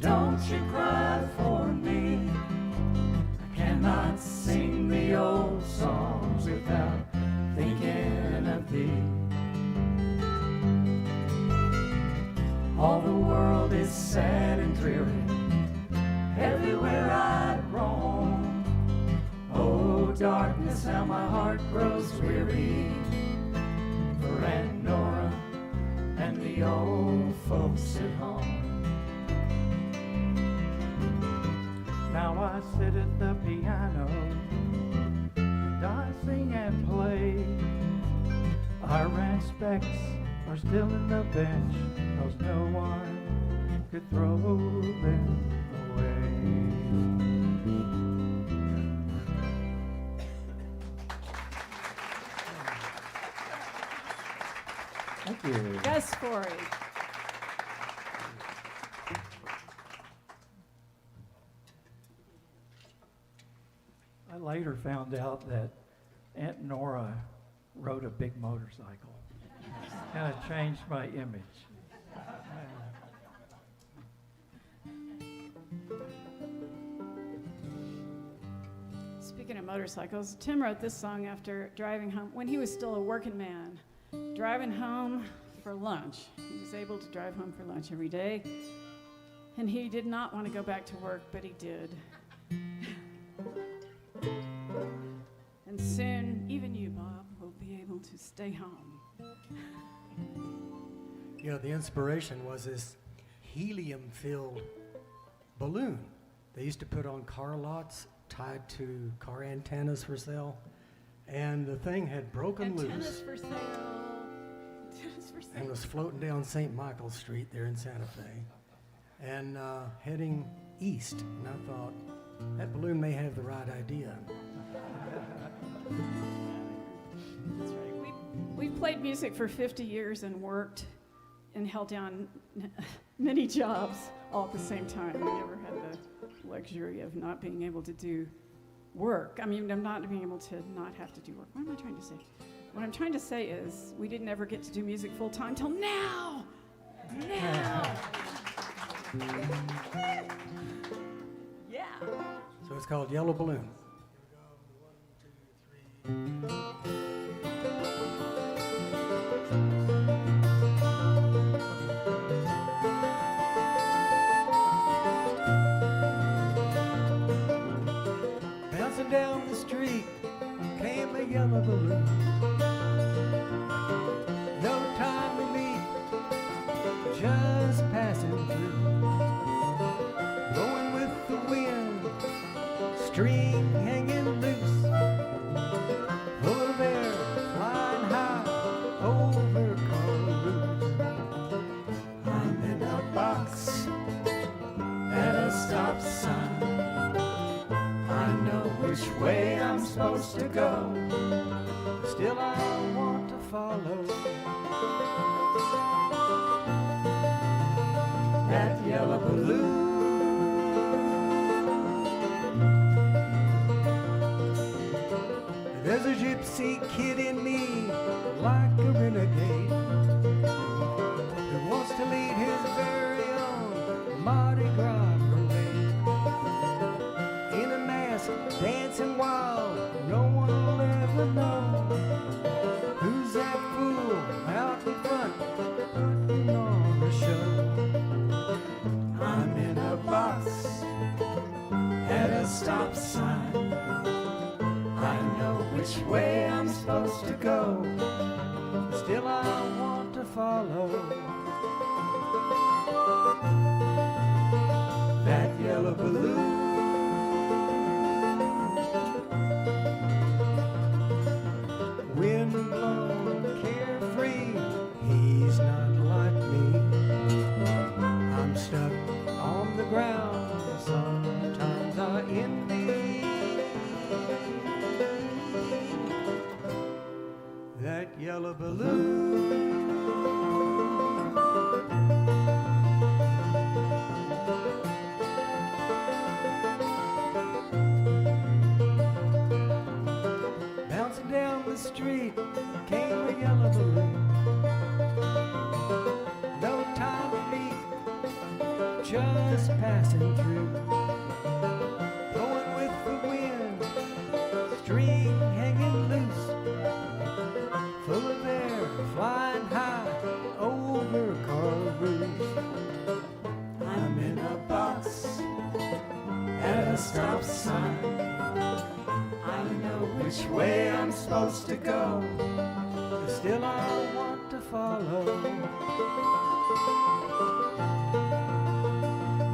don't you cry for me. I cannot sing the old songs without thinking of thee. All the world is sad and dreary everywhere I roam. Oh, darkness, how my heart grows weary for Aunt Nora and the old folks at home. Now I sit at the piano and I sing and play. Our ranch specs are still in the bench, 'cause no one could throw them away. Thank you. Yes, Corey. I later found out that Aunt Nora rode a big motorcycle. Kind of changed my image. Speaking of motorcycles, Tim wrote this song after driving home, when he was still a working man, driving home for lunch. He was able to drive home for lunch every day, and he did not want to go back to work, but he did. And soon, even you, Bob, will be able to stay home. You know, the inspiration was this helium-filled balloon they used to put on car lots tied to car antennas for sale. And the thing had broken Antennas loose for sale. Antennas for and sale. was floating down St. Michael's Street there in Santa Fe and heading east. And I thought, that balloon may have the right idea. That's right. We've played music for 50 years and worked and held down many jobs all at the same time. We never had the luxury of not being able to do work. I mean, I'm not being able to not have to do work. What am I trying to say? What I'm trying to say is we didn't ever get to do music full time till now. Now. Yeah. So it's called Yellow Balloon. Bouncing down the street came a yellow balloon. No time to meet, just passing through. Going with the wind, string hanging loose. Full of air, flying high over coral roofs. I'm in a box at a stop sign. I know which way I'm supposed to go. Still I want to follow that yellow balloon. There's a gypsy kid in me, like a renegade, who wants to lead his very own Mardi Gras parade. In a mask, dancing wild, no one will ever know who's that fool out in front, putting on a show. I'm in a box at a stop sign. I know which way I'm supposed to go. Still I want to follow that yellow balloon. Wind blown, carefree, he's not like me. I'm stuck on the ground, sometimes I envy that yellow balloon. Bouncing down the street came a yellow balloon. No time to meet, just passing through. Going with the wind, string hanging loose. Full of air, flying high over coral roofs. I'm in a box at a stop sign. I know which way I'm supposed to go. Still I want to follow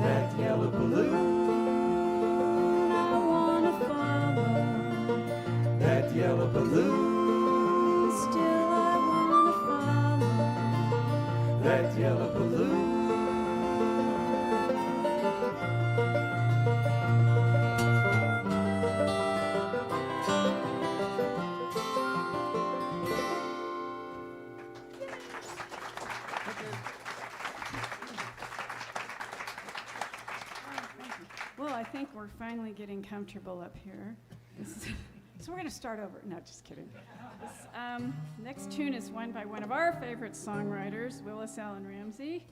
that yellow balloon. I want to follow That yellow balloon. Still I want to follow That yellow balloon. Well, I think we're finally getting comfortable up here. This is So we're going to start over. No, just kidding. This next tune is one by one of our favorite songwriters, Willis Allen Ramsey.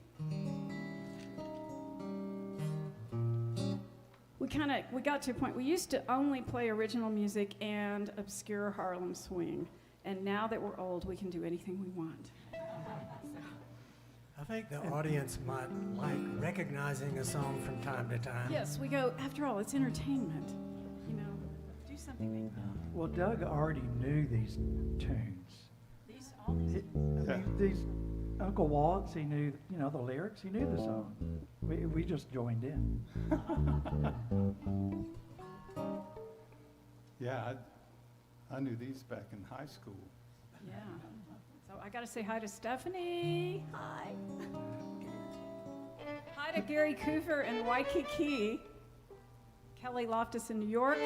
We got to a point, we used to only play original music and obscure Harlem swing. And now that we're old, we can do anything we want. I think the audience might like recognizing a song from time to time. Yes, we go, after all, it's entertainment. You know, do something they know. Well, Doug already knew these tunes. These Uncle Waltz, he knew, the lyrics. He knew the song. We just joined in. Yeah, I knew these back in high school. Yeah. So I got to say hi to Stephanie. Hi. Hi to Gary Coover in Waikiki. Kelly Loftus in New York.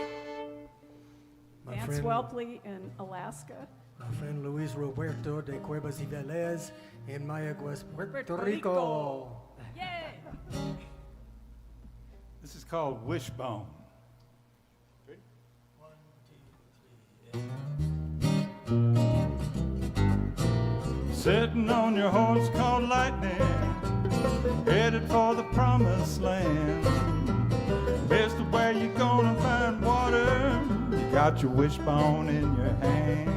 Vance Welpley in Alaska. My friend Luis Roberto de Cuevas y Velez in Mayaguez, Puerto Rico. Yay! This is called Wishbone. Sitting on your horse called Lightning, headed for the promised land. Mister, where you gonna find water? You got your wishbone in your hand.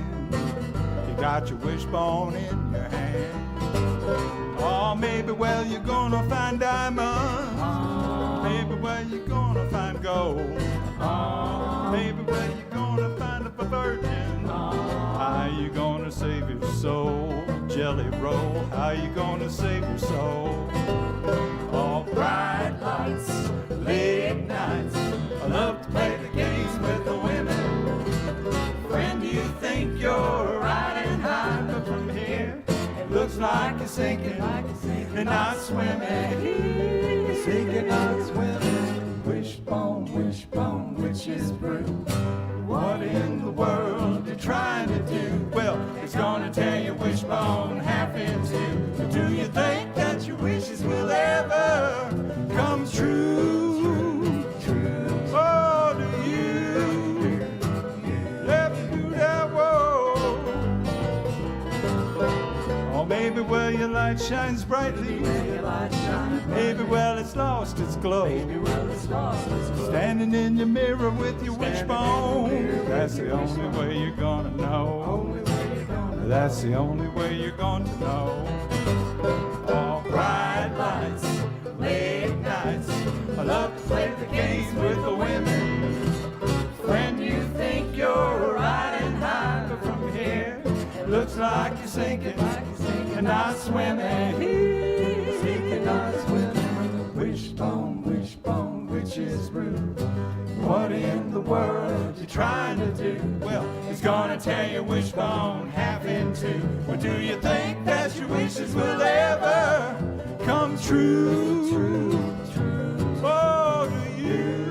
You got your wishbone in your hand. Oh, maybe where you gonna find diamonds. Maybe where you gonna find gold. Maybe where you gonna find a virgin. How you gonna save your soul? Jelly roll, how you gonna save your soul? All bright lights, late nights, I love to play the games with the women. Friend, you think you're riding high, but from here it looks like you're sinking and not swimming. Sinking, not swimming. Wishbone, wishbone, witch's brew. What in the world you trying to do? Well, it's gonna tear your wishbone half in two. But do you think that your wishes will ever come true? Oh, do you ever do that? Whoa. Or maybe where your light shines brightly. Maybe well it's lost its glow. Standing in your mirror with your wishbone. That's the only way you're gonna know. That's the only way you're going to know. All bright lights, late nights, I love to play the games with the women. Friend, you think you're riding high, but from here it looks like you're sinking and not swimming. Sinking, not swimming. Wishbone, wishbone, witch's brew. What in the world you trying to do? Well, it's gonna tear your wishbone half in two. Well, do you think that your wishes will ever come true? Oh, do you?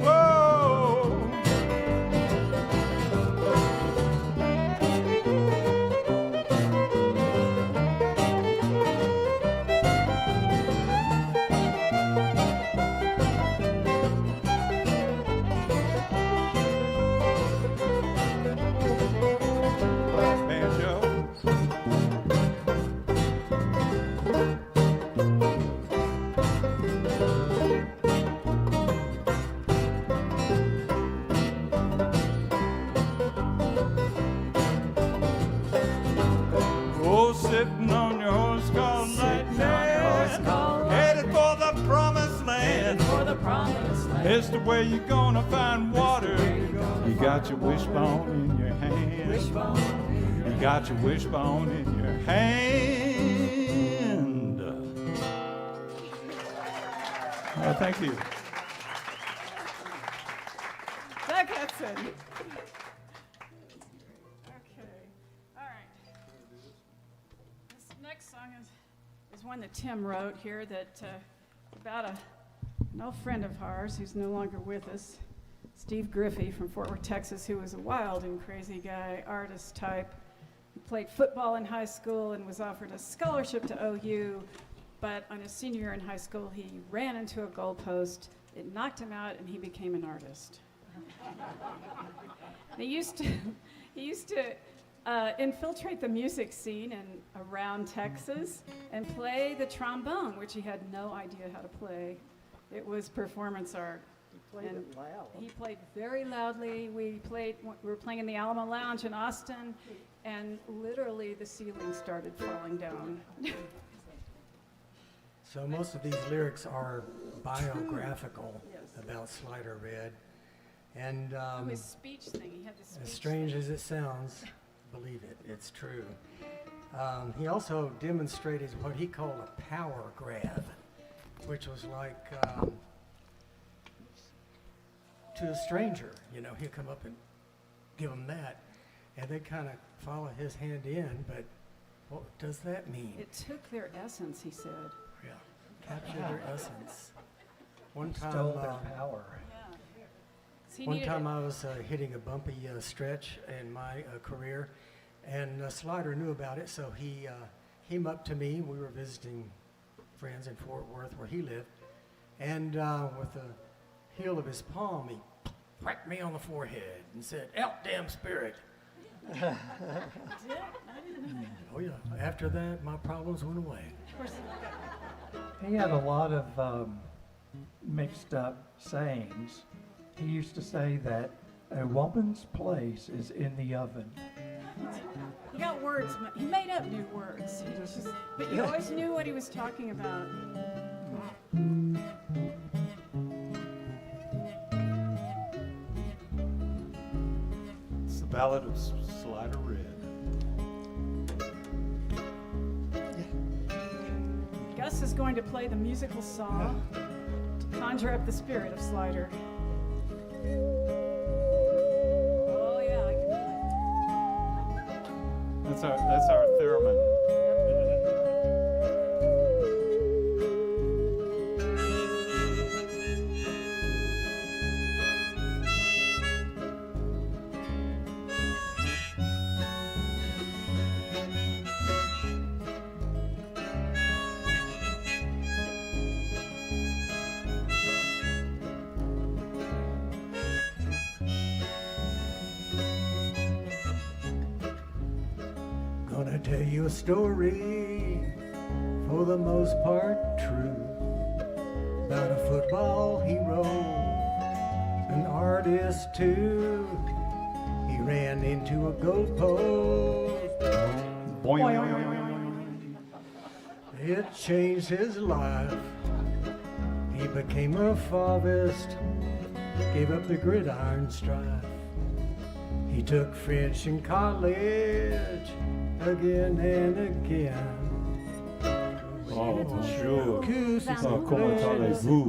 Whoa. Sitting on your horse called Lightning, headed for the promised land. Mister, where you gonna find water? You got your wishbone in your hand. You got your wishbone in your hand. Oh, thank you. Doug Hudson. Next song is one that Tim wrote here that about an old friend of ours who's no longer with us, Steve Griffey from Fort Worth, Texas, who was a wild and crazy guy, artist type. He played football in high school and was offered a scholarship to OU, but on his senior year in high school, he ran into a goalpost. It knocked him out, and he became an artist. He used to infiltrate the music scene around Texas and play the trombone, which he had no idea how to play. It was performance art. And he played very loudly. We were playing in the Alamo Lounge in Austin, and literally the ceiling started falling down. So most of these lyrics are biographical about Slider Red. And His speech thing, he had the speech as strange thing. as it sounds, believe it, it's true. He also demonstrated what he called a power grab, which was like to a stranger, you know, he'd come up and give them that, and they kind of follow his hand in, but what does that mean? It took their essence, he said. Yeah, capture their essence. One time, Stole their power. He one needed time it. I was hitting a bumpy stretch in my career, and Slider knew about it, so he came up to me. We were visiting friends in Fort Worth where he lived, and with the heel of his palm, he whacked me on the forehead and said, "Out, damn spirit." Oh yeah, after that, my problems went away. He had a lot of mixed up sayings. He used to say that a woman's place is in the oven. He got words. He made up new words. But you always knew what he was talking about. It's the Ballad of Slider Red. Gus is going to play the musical saw to conjure up the spirit of Slider. Oh yeah, I can play. That's our theremin. Gonna tell you a story, for the most part true, about a football hero, an artist too. He ran into a goalpost. Boing. It changed his life. He became a Fauvist, gave up the gridiron strife. He took French in college again and again. Oh, bonjour. Comment allez-vous?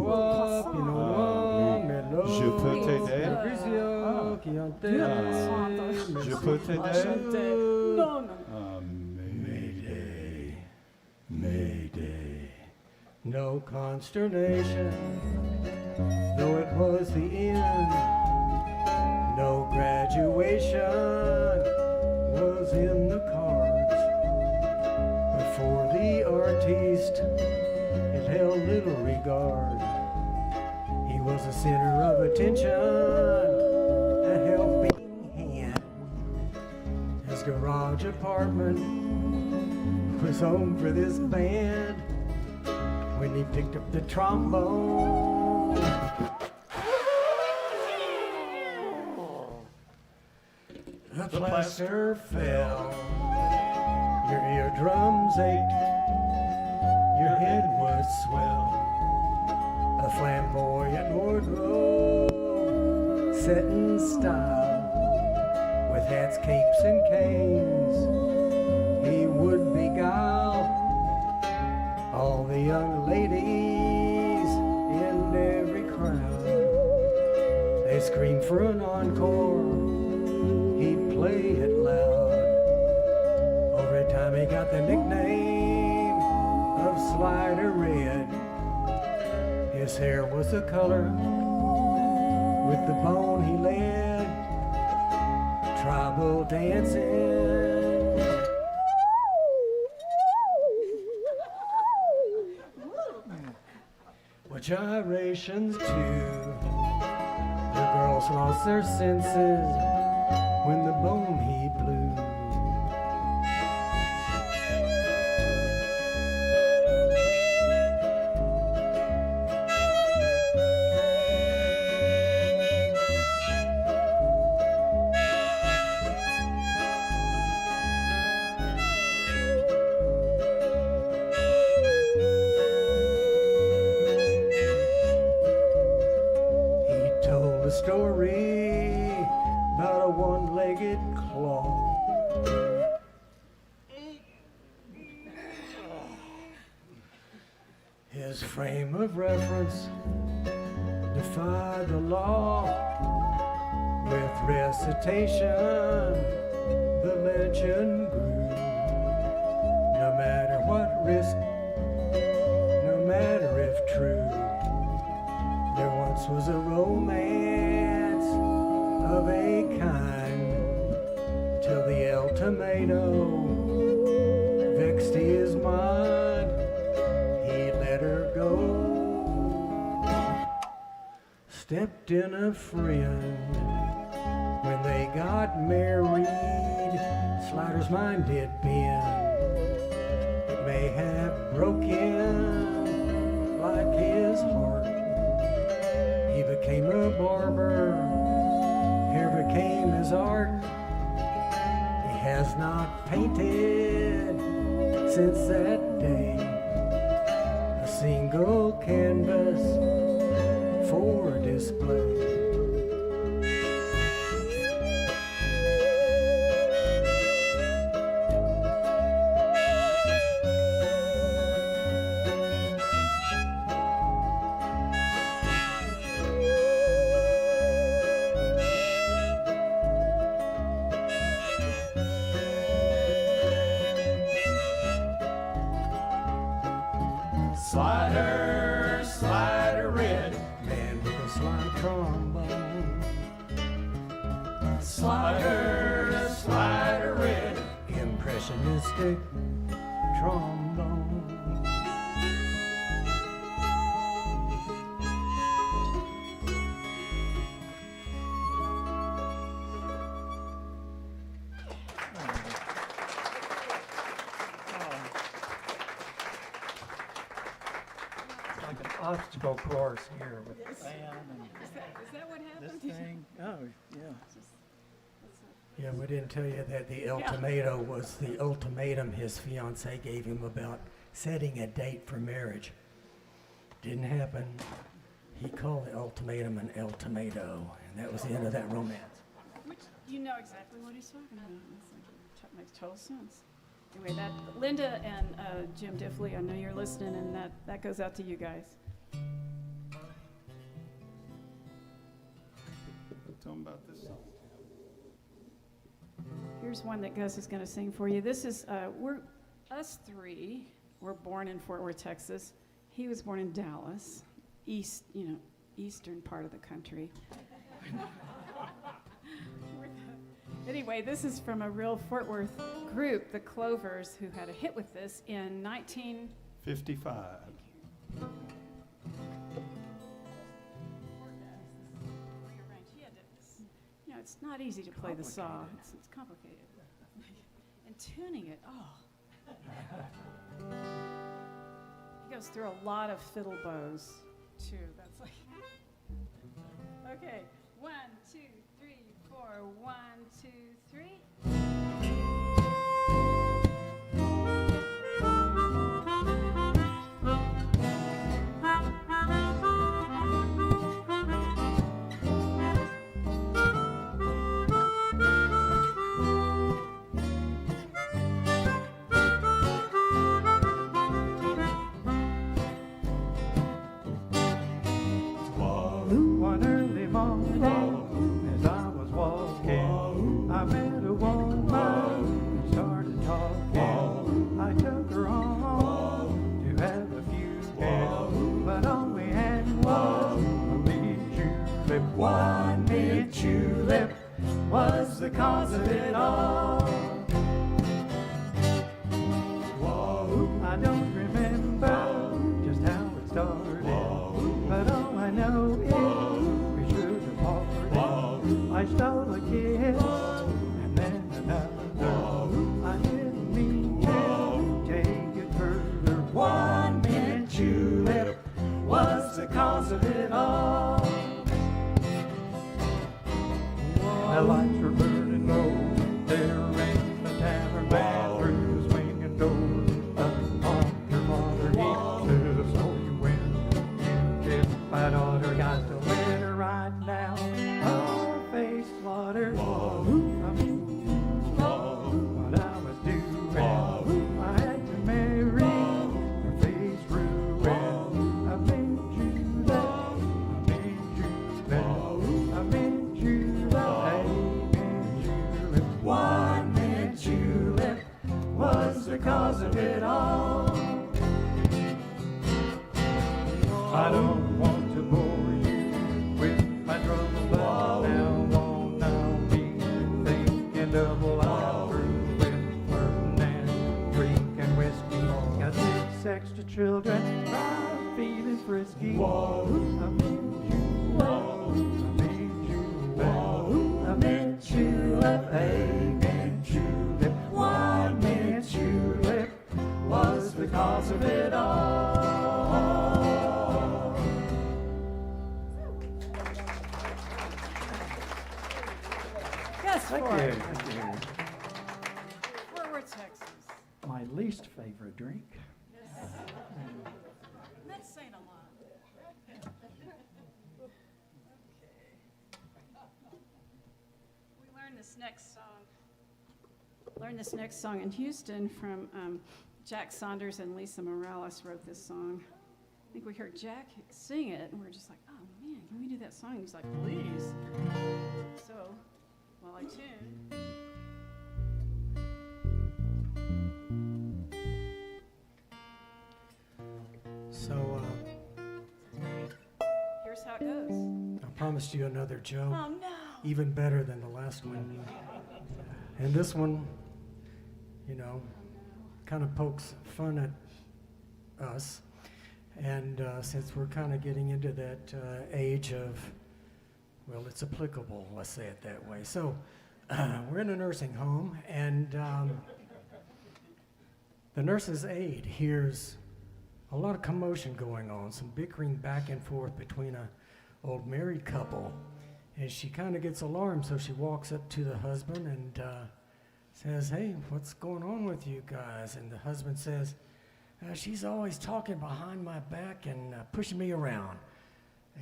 Je peux t'aider? Je peux t'aider? No, no. Mayday, Mayday. No consternation, though it was the end. No graduation was in the cards. But for the artiste, it held little regard. He was a center of attention, a helping hand. His garage apartment was home for this band. When he picked up the trombone, the plaster fell. Your eardrums ached. Your head was swell. A flamboyant wardrobe set in style, with hats, capes, and canes. He would beguile all the young ladies in every crowd. They screamed for an encore. He'd play it loud. Over time he got the nickname of Slider Red. His hair was the color with the bone he led. Tribal dancing, with gyrations too. The girls lost their senses when the bone he blew. Story about a one-legged claw. His frame of reference defied the law. With recitation, the legend grew. No matter what risk, no matter if true, there once was a romance of a kind, till the El Tomato vexed his mind. He let her go, stepped in a friend. When they got married, Slider's mind did bend. It may have broken like his heart. He became a barber, hair became his art. He has not painted since that day a single canvas for display. Slider, Slider Red, Man with a slide trombone. Slider, Slider Red. Impressionistic trombone. Like an obstacle course here with the band and Is that what this happened? thing. Oh, yeah. Yeah, we didn't tell you that the ultimatum was the ultimatum his fiancée gave him about setting a date for marriage. Didn't happen. He called the ultimatum an El Tomato, and that was the end of that romance. Which, you know exactly what he's talking about. It's like, makes total sense. Anyway, that Linda and Jim Diffley, I know you're listening, and that goes out to you guys. Tell them about this song. Here's one that Gus is going to sing for you. This is us three were born in Fort Worth, Texas. He was born in Dallas, eastern part of the country. Anyway, this is from a real Fort Worth group, the Clovers, who had a hit with this in 55. It's not easy to play the saw. It's complicated. And tuning it, He goes through a lot of fiddle bows, too. That's like... Okay, 1, 2, 3, 4, 1, 2, 3. One early morning, as I was walking, I met a woman who started talking. I took her home to have a few kids, but all we had was a big julep. One big julep was the cause of it all. I don't remember just how it started, but all I know is we should have parted. I stole a kiss, and then another. I didn't mean to take it further. 1 minute julep was the cause of it all. The lights were burning low there in the tavern, bathrooms, swinging doors. Up your father, he says, "Oh, you win. You kiss my daughter, got to win her right now." Oh, face slaughtered. I mean, what I was doing. I had to marry her face ruined. I made you laugh. I made you laugh. I made you laugh. One minute julep was the cause of it all. I don't want to bore you with my trouble, but now won't I be thinking double? I'm through with flirting and drinking whiskey. Got 6 extra children, I'm feeling frisky. I made you laugh. I made you laugh. I made you laugh. Amen, julep. 1 minute julep was the cause of it all. Yes, Thank Fort. you. Thank you. Fort Worth, Texas. My least favorite drink. That's saying a lot. We learned this next song. Learned this next song in Houston from Jack Saunders and Lisa Morales wrote this song. I think we heard Jack sing it, and we were just like, "Oh man, can we do that song?" And he's like, "Please." So, while I tune. So Here's how it goes. I promised you another joke, Oh no! even better than the last one. And this one, you know, kind of pokes fun at us. And since we're kind of getting into that age of, well, it's applicable, let's say it that way. So we're in a nursing home, and the nurse's aide hears a lot of commotion going on, some bickering back and forth between a old married couple. And she kind of gets alarmed, so she walks up to the husband and says, "Hey, what's going on with you guys?" And the husband says, "She's always talking behind my back and pushing me around."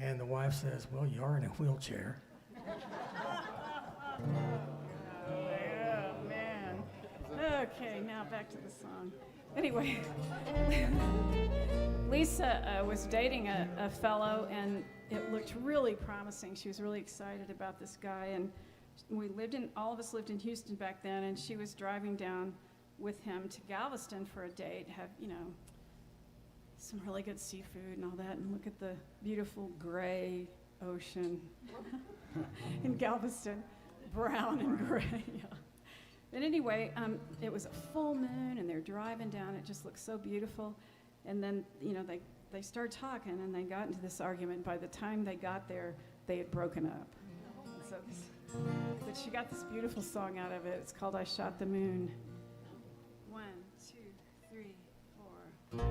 And the wife says, "Well, you are in a wheelchair." Oh man. Okay, now back to the song. Anyway, Lisa was dating a fellow, and it looked really promising. She was really excited about this guy, and all of us lived in Houston back then, and she was driving down with him to Galveston for a date, have, some really good seafood and all that, and look at the beautiful gray ocean in Galveston, brown and gray, yeah. But anyway, it was a full moon, and they're driving down. It just looked so beautiful. And then, they started talking, and they got into this argument. By the time they got there, they had broken up. So but she got this beautiful song out of it. It's called "I Shot the Moon." 1, 2, 3, 4.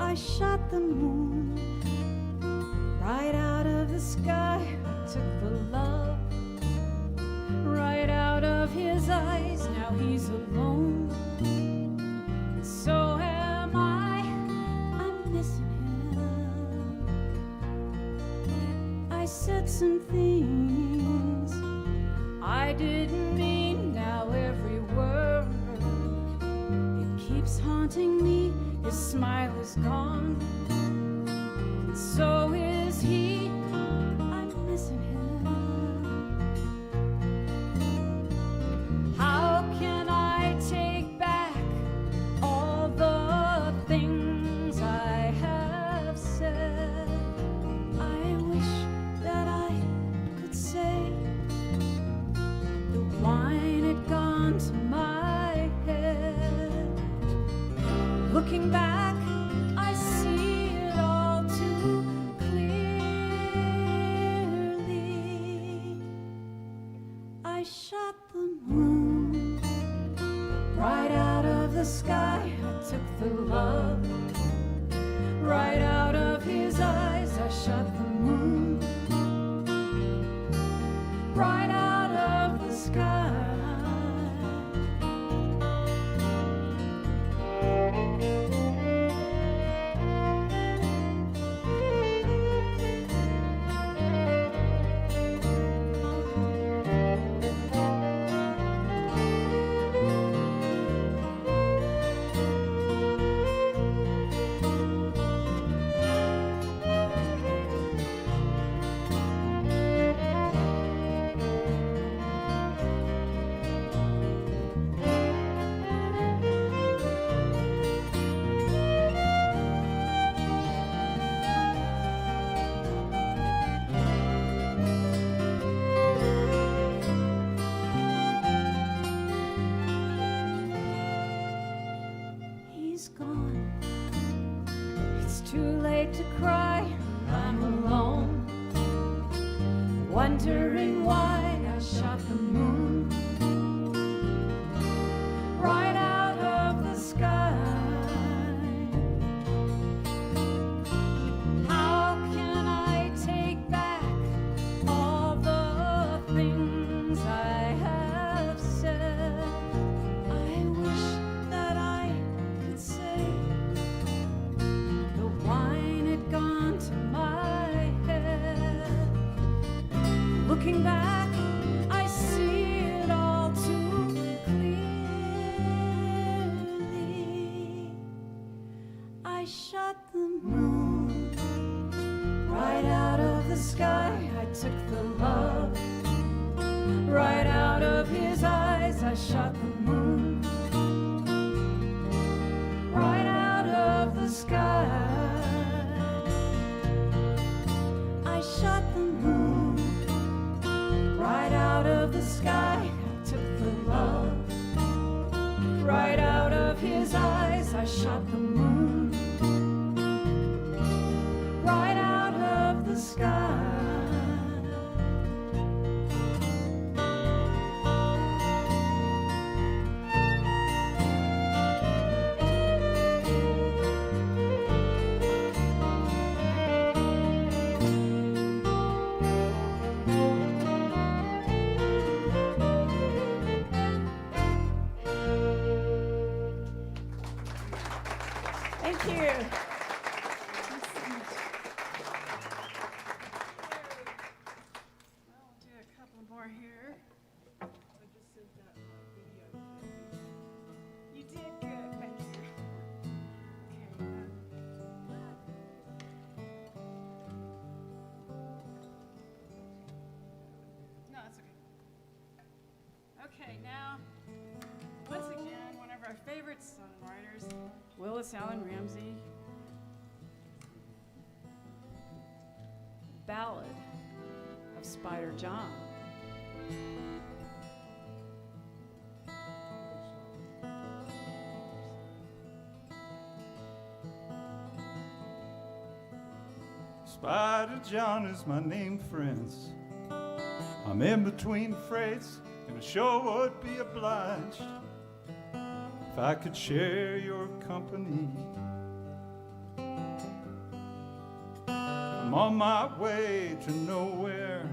I shot the moon right out of the sky, took the love right out of his eyes. Now he's alone, and so am I. I'm missing him. I said some things I didn't mean. Now every word, it keeps haunting me. His smile is gone, and so is he. I'm missing him. How can I take back all the things I have said? I wish that I like to cry when I'm alone, wondering why I shot the moon right out of the sky. How can I take back all the things I have said? I wish that I could say the wine had gone to my head. Looking back, I see it all too clearly. I shot the moon right out of the sky. I took the love right out of his eyes. I shot the moon right out of the sky. I shot the moon right out of the sky. I took the love right out of his eyes. I shot the moon right out of the sky. Thank you. Well, we'll do a couple more here. I just sent that video to you. You did good, thank you. Okay. No, that's okay. Okay, now, once again, one of our favorite songwriters, Willis Allen Ramsey. Ballad of Spider John. Spider John is my name, friends. I'm in between freights, and I sure would be obliged if I could share your company. I'm on my way to nowhere.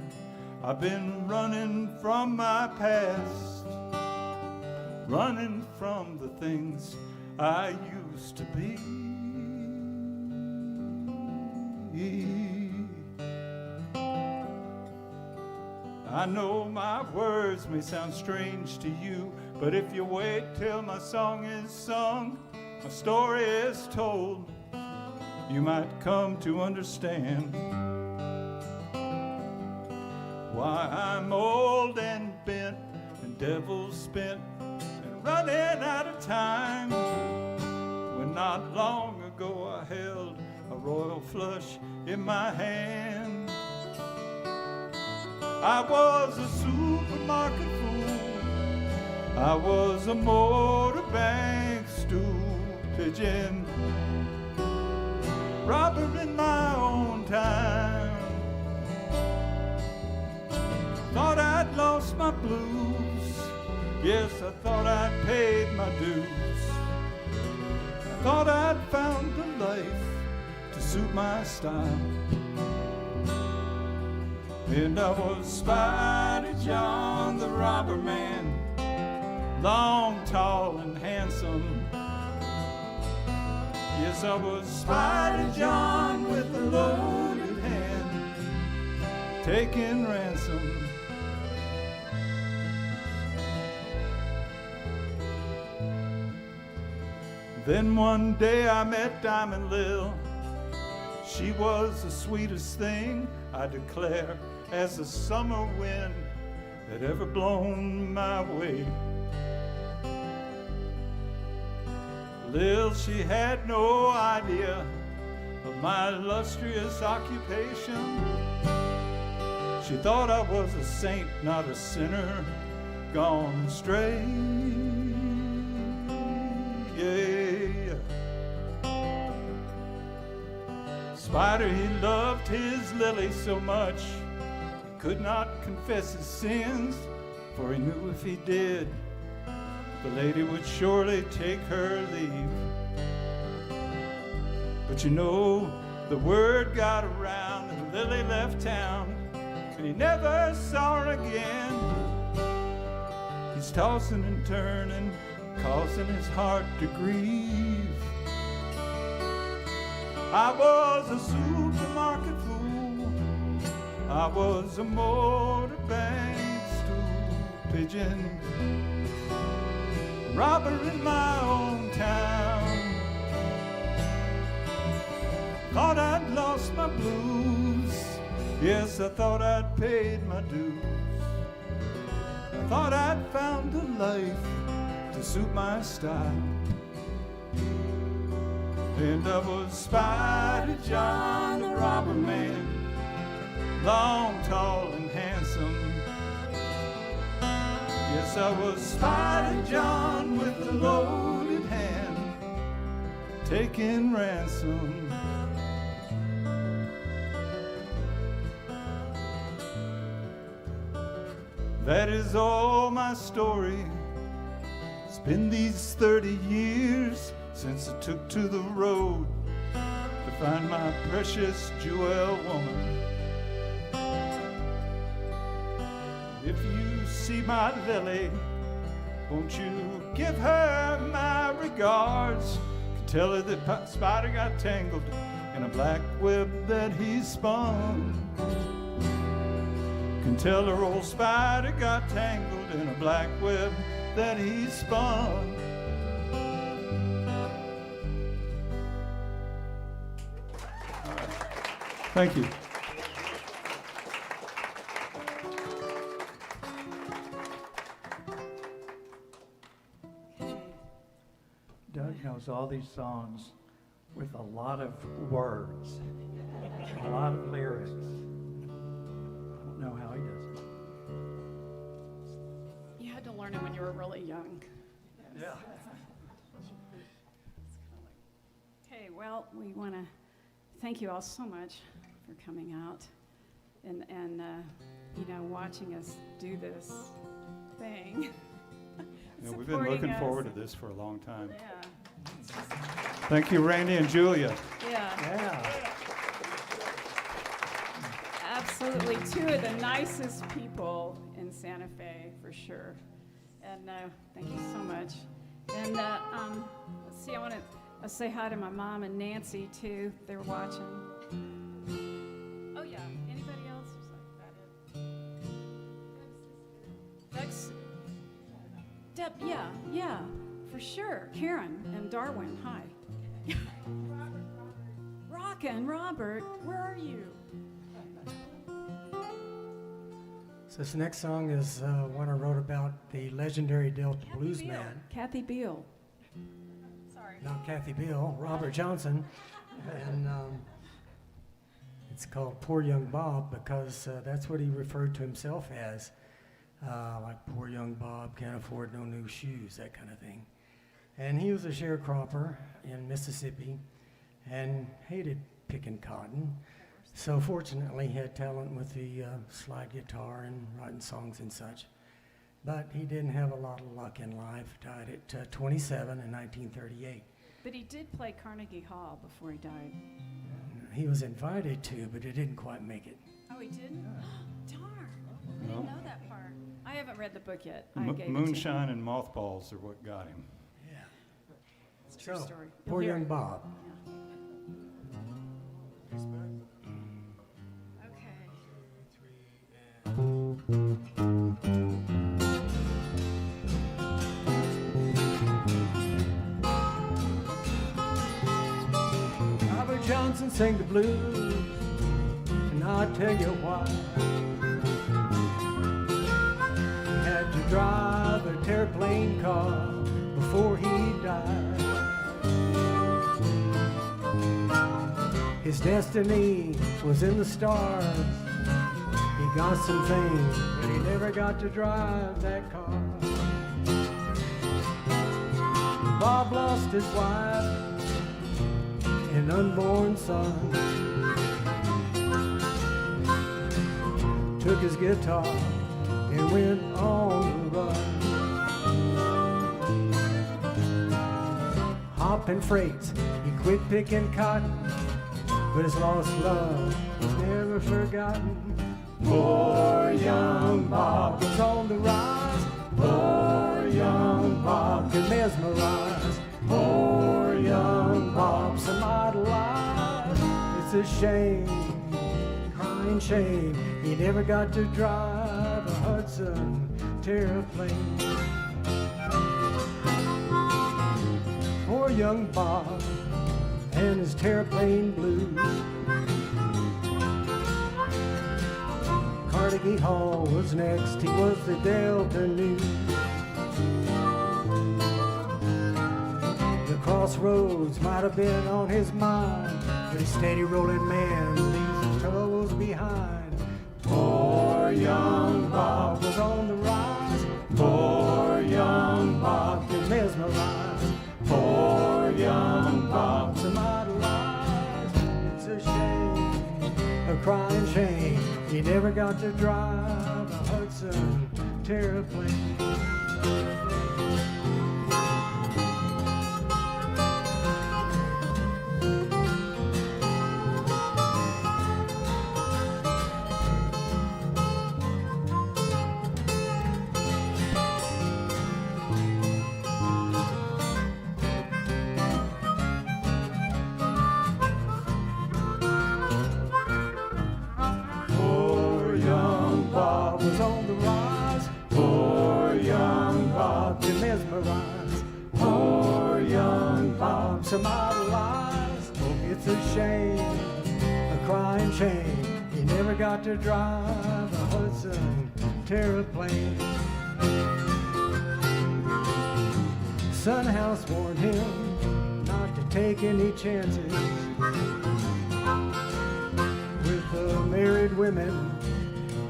I've been running from my past, running from the things I used to be. I know my words may sound strange to you, but if you wait till my song is sung, my story is told, you might come to understand why I'm old and bent and devil spent and running out of time, when not long ago I held a royal flush in my hand. I was a supermarket fool, I was a motorbank stool pigeon, robber in my own time. Thought I'd lost my blues, yes, I thought I'd paid my dues. I thought I'd found a life to suit my style. And I was Spider John, the robber man, long, tall, and handsome. Yes, I was Spider John with a loaded hand, taking ransom. Then one day I met Diamond Lil. She was the sweetest thing, I declare, as the summer wind that ever blown my way. Lil, she had no idea of my illustrious occupation. She thought I was a saint, not a sinner, gone astray. Yeah. Spider, he loved his Lily so much, he could not confess his sins, for he knew if he did, the lady would surely take her leave. But you know, the word got around and Lily left town, and he never saw her again. He's tossing and turning, causing his heart to grieve. I was a supermarket fool, I was a motorbank stool pigeon, robber in my own town. Thought I'd lost my blues, yes, I thought I'd paid my dues. I thought I'd found a life to suit my style. And I was Spider John, the robber man, long, tall, and handsome. Yes, I was Spider John with the loaded hand, taking ransom. That is all my story. It's been these 30 years since I took to the road to find my precious Jewel woman. If you see my Lily, won't you give her my regards? Tell her that Spider got tangled in a black web that he spun. Can tell her old Spider got tangled in a black web that he spun. Thank you. Doug knows all these songs with a lot of words, a lot of lyrics. I don't know how he does it. You had to learn it when you were really young. Yeah. Okay, well, we want to thank you all so much for coming out and watching us do this thing. Yeah, we've been looking forward to this for a long time. Yeah. Thank you, Randy and Julia. Yeah. Absolutely, two of the nicest people in Santa Fe, for sure. And thank you so much. And let's see, I want to say hi to my mom and Nancy, too. They were watching. Oh, yeah. Anybody else? Is that it? Doug's. Deb, yeah, for sure. Karen and Darwin, hi. Rockin', Robert, where are you? So this next song is one I wrote about the legendary Delta blues Beal. man. Kathy Beal. Sorry. Not Kathy Beal, Robert Johnson. And it's called Poor Young Bob because that's what he referred to himself as. Like poor young Bob, can't afford no new shoes, that kind of thing. And he was a sharecropper in Mississippi and hated picking cotton. So fortunately, he had talent with the slide guitar and writing songs and such. But he didn't have a lot of luck in life. Died at 27 in 1938. But he did play Carnegie Hall before he died. He was invited to, but he didn't quite make it. Oh, he didn't? Darn. I didn't know that part. I haven't read the book yet. I gave it to Moonshine and mothballs are what got him. Yeah. It's a true So, story. Poor You'll hear Young it. Bob. Robert Johnson sang the blues, and I'll tell you why. He had to drive a airplane car before he died. His destiny was in the stars. He got some fame, but he never got to drive that car. Bob lost his wife and unborn son. took his guitar and went on the run. Hopping freights, he quit picking cotton, but his lost love was never forgotten. Poor young Bob was on the rise. Poor young Bob could mesmerize. Poor young Bob, some idolized. It's a shame, crying shame, he never got to drive a Hudson Terraplane. Poor young Bob and his Terraplane blues. Carnegie Hall was next, he was the Delta News. The crossroads might have been on his mind, but his steady rolling man leaves his troubles behind. Poor young Bob was on the rise. Poor young Bob could mesmerize. Poor young Bob, some idolized. It's a shame, a crying shame, he never got to drive a Hudson Terraplane. Some idolized. It's a shame, a crying shame, he never got to drive a Hudson Terraplane. Sunhouse warned him not to take any chances with the married women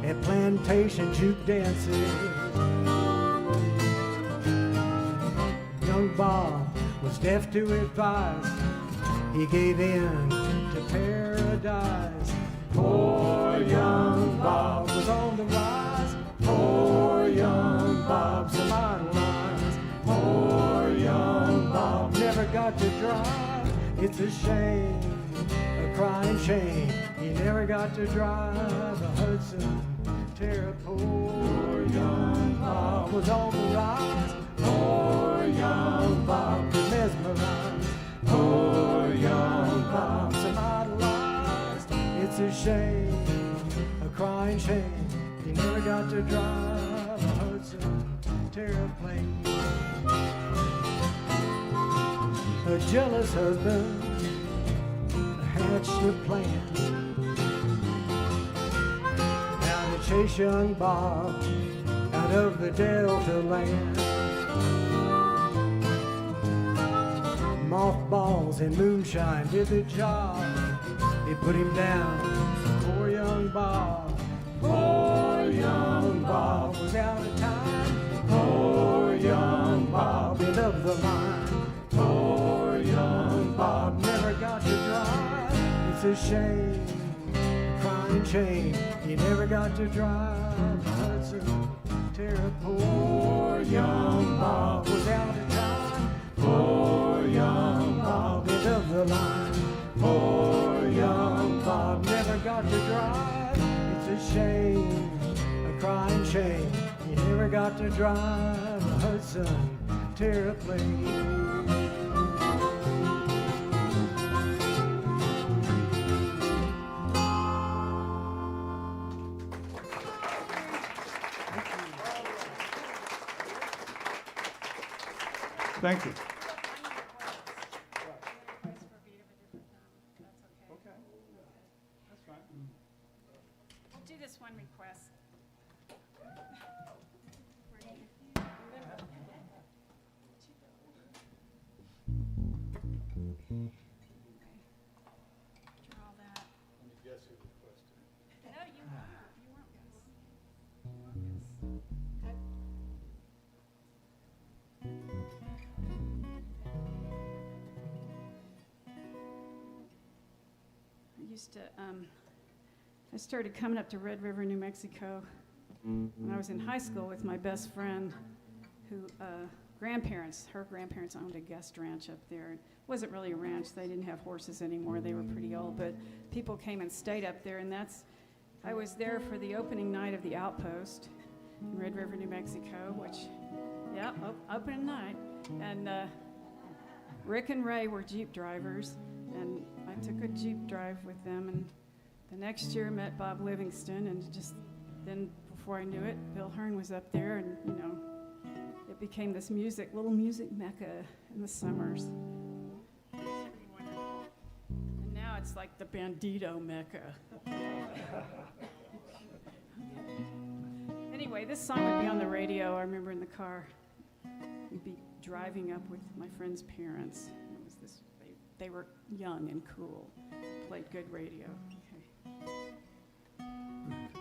at plantation juke dances. Young Bob was deaf to advice, he gave in to paradise. Poor young Bob was on the rise. Poor young Bob, some idolized. Poor young Bob never got to drive. It's a shame, a crying shame, he never got to drive a Hudson Terraplane. Poor young Bob was on the rise. Poor young Bob could mesmerize. Poor young Bob, some idolized. It's a shame, a crying shame, he never got to drive a Hudson Terraplane. A jealous husband hatched a plan how to chase young Bob out of the Delta land. Mothballs and moonshine did the job. It put him down. Poor young Bob. Poor young Bob was out of time. Poor young Bob, end of the line. Poor young Bob never got to drive. It's a shame, a crying shame, he never got to drive the Hudson Terraplane. Poor young Bob was out of time. Poor young Bob, end of the line. Poor young Bob never got to drive. It's a shame, a crying shame, he never got to drive a Hudson Terraplane. Thank you. We'll do this one request. Draw that. No, you weren't. You weren't. I used to I started coming up to Red River, New Mexico when I was in high school with my best friend who, her grandparents owned a guest ranch up there. It wasn't really a ranch. They didn't have horses anymore. They were pretty old, but people came and stayed up there, and I was there for the opening night of the Outpost in Red River, New Mexico, opening night. And Rick and Ray were Jeep drivers, and I took a Jeep drive with them, and the next year met Bob Livingston, and just then before I knew it, Bill Hearn was up there, and it became this little music mecca in the summers. And now it's like the Bandito mecca. Anyway, this song would be on the radio. I remember in the car, we'd be driving up with my friend's parents. It was they were young and cool, played good radio. Okay.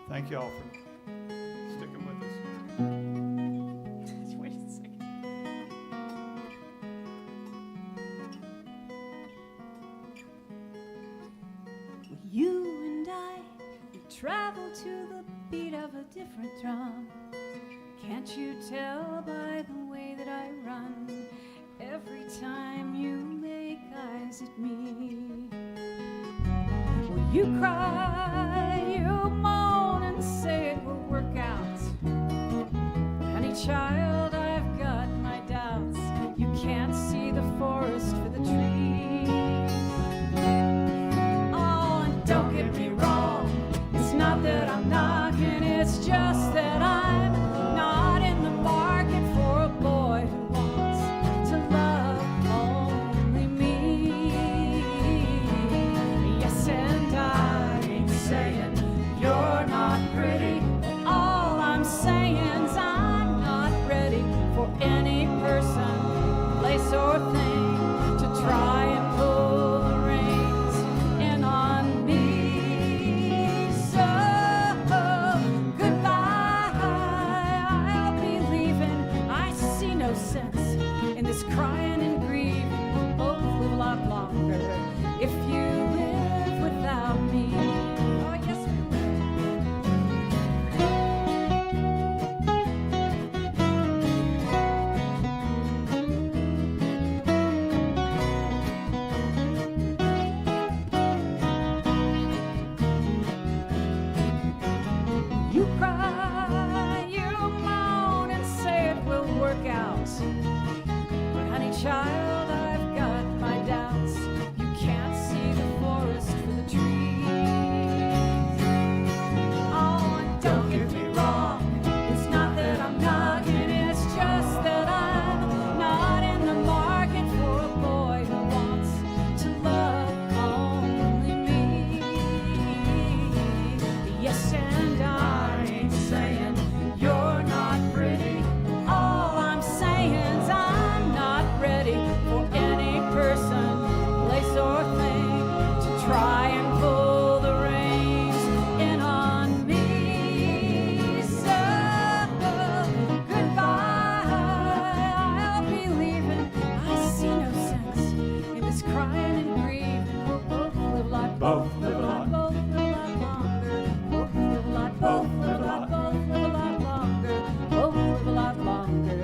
Thank you all for sticking with us. Wait a second. You and I, we travel to the beat of a different drum. Can't you tell by the way that I run every time you make eyes at me? Well, you cry, you moan and say it will work out. Honey child, I've got my doubts. You can't see the forest for the trees. Oh, and don't get me wrong, it's not that I'm knocking, it's just that I'm not in the market for a boy who wants to love only me. Yes, and I ain't saying you're not pretty. All I'm saying's I'm not ready for any person, place, or thing to try and pull the reins in on me. So goodbye, I'll be leaving. I see no sense in this crying and grieving. We'll both live a lot longer if you live without me. Oh, yes, we will. You cry, you moan and say it will work out. But honey child, I've got my doubts. You can't see the forest for the trees. Oh, and don't get me wrong, it's not that I'm knocking, it's just that I'm not in the market for a boy who wants to love only me. Yes, and I ain't saying you're not pretty. All I'm saying's I'm not ready for any person, place, or thing to try and pull the reins in on me. So goodbye, I'll be leaving. I see no sense in this crying and grieving. We'll both live a lot, both live a lot, both live a lot longer. Both live a lot, both live a lot, both live a lot longer. Both live a lot longer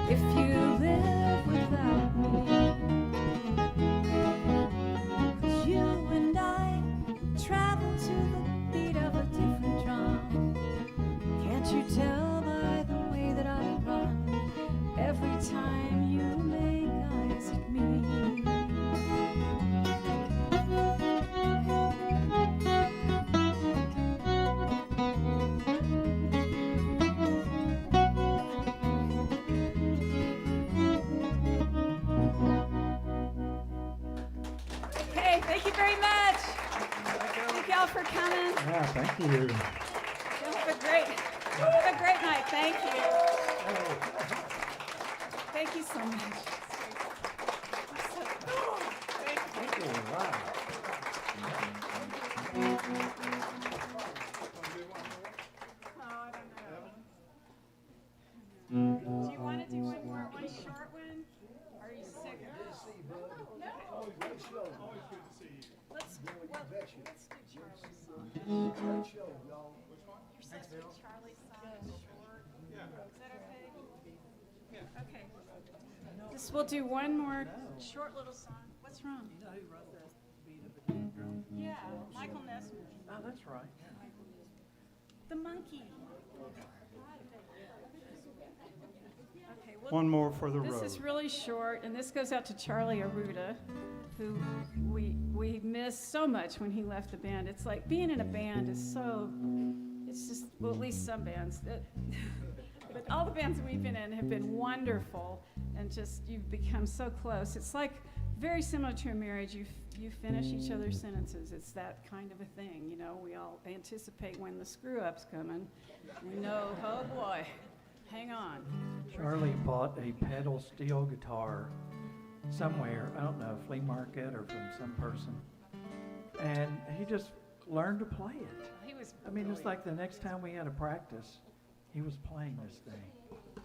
if you live without me. 'Cause you and I travel to the beat of a different drum. Can't you tell by the way that I run every time you make eyes at me? Okay, thank you very much. Thank y'all for coming. Yeah, thank you. Y'all have a great night. Thank you. Thank you so much. Thank you. Wow. Oh, I don't know. Do you want to do one short one? Are you sick? No. Let's do Charlie's song. that okay? Okay. Just we'll do one more short little song. What's wrong? You know who wrote that beat of the kick drum? Yeah, Michael Nesmith. Oh, that's right. The monkey. Okay, well, One more for the this road. is really short, and this goes out to Charlie Aruda, who we missed so much when he left the band. It's like being in a band is so, it's just, well, at least some bands. But all the bands that we've been in have been wonderful, and just you've become so close. It's like very similar to a marriage. You finish each other's sentences. It's that kind of a thing, you know. We all anticipate when the screw-up's coming. We know, oh boy, hang on. Charlie bought a pedal steel guitar somewhere, I don't know, flea market or from some person, and he just learned to play it. He was. I mean, it's like the next time we had a practice, he was playing this thing. It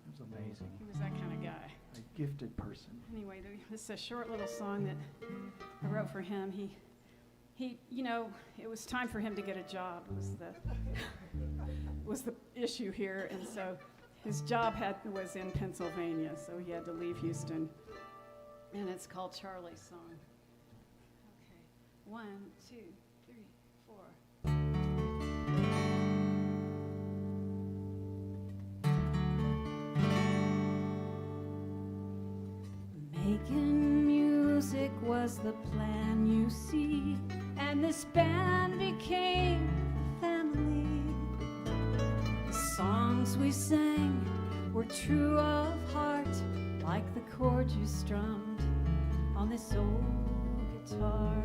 was amazing. He was that kind of guy. A gifted person. Anyway, this is a short little song that I wrote for him. He, you know, it was time for him to get a job. Was the issue here, and so his job was in Pennsylvania, so he had to leave Houston. And it's called Charlie's Song. Okay, 1, 2, 3, 4. Making music was the plan, you see, and this band became a family. The songs we sang were true of heart, like the chords you strummed on this old guitar.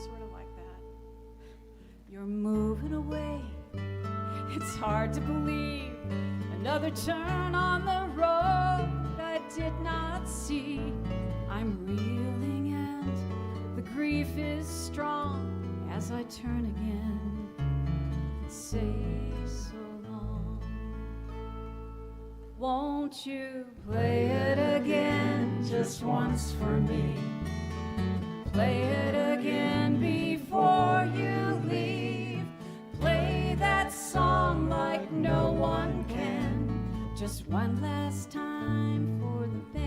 Sort of like that. You're moving away, it's hard to believe. Another turn on the road I did not see. I'm reeling and the grief is strong as I turn again and say so long. Won't you play it again just once for me? Play it again before you leave. Play that song like no one can. Just one last time for the band.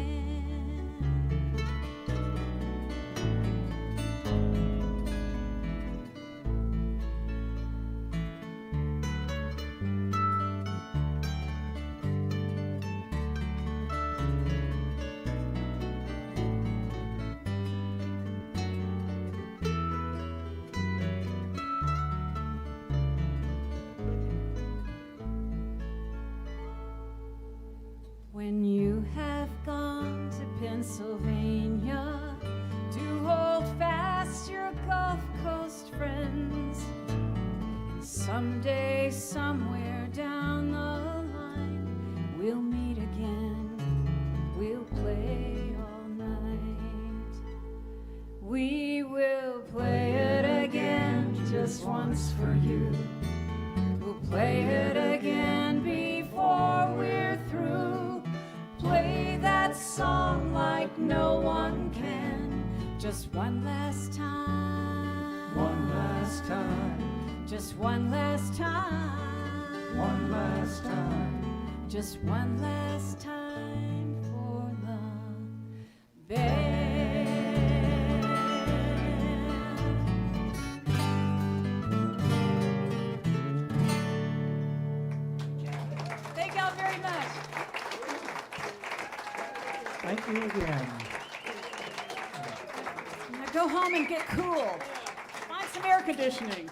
When you have gone to Pennsylvania to hold fast your Gulf Coast friends, and someday, somewhere down the line, we'll meet again, we'll play all night. We will play it again just once for you. We'll play it again before we're through. Play that song like no one can. Just one last time. One last time. Just one last time. One last time. Just one last time for the band. Thank y'all very much. Thank you again. Now go home and get cool. Find some air conditioning.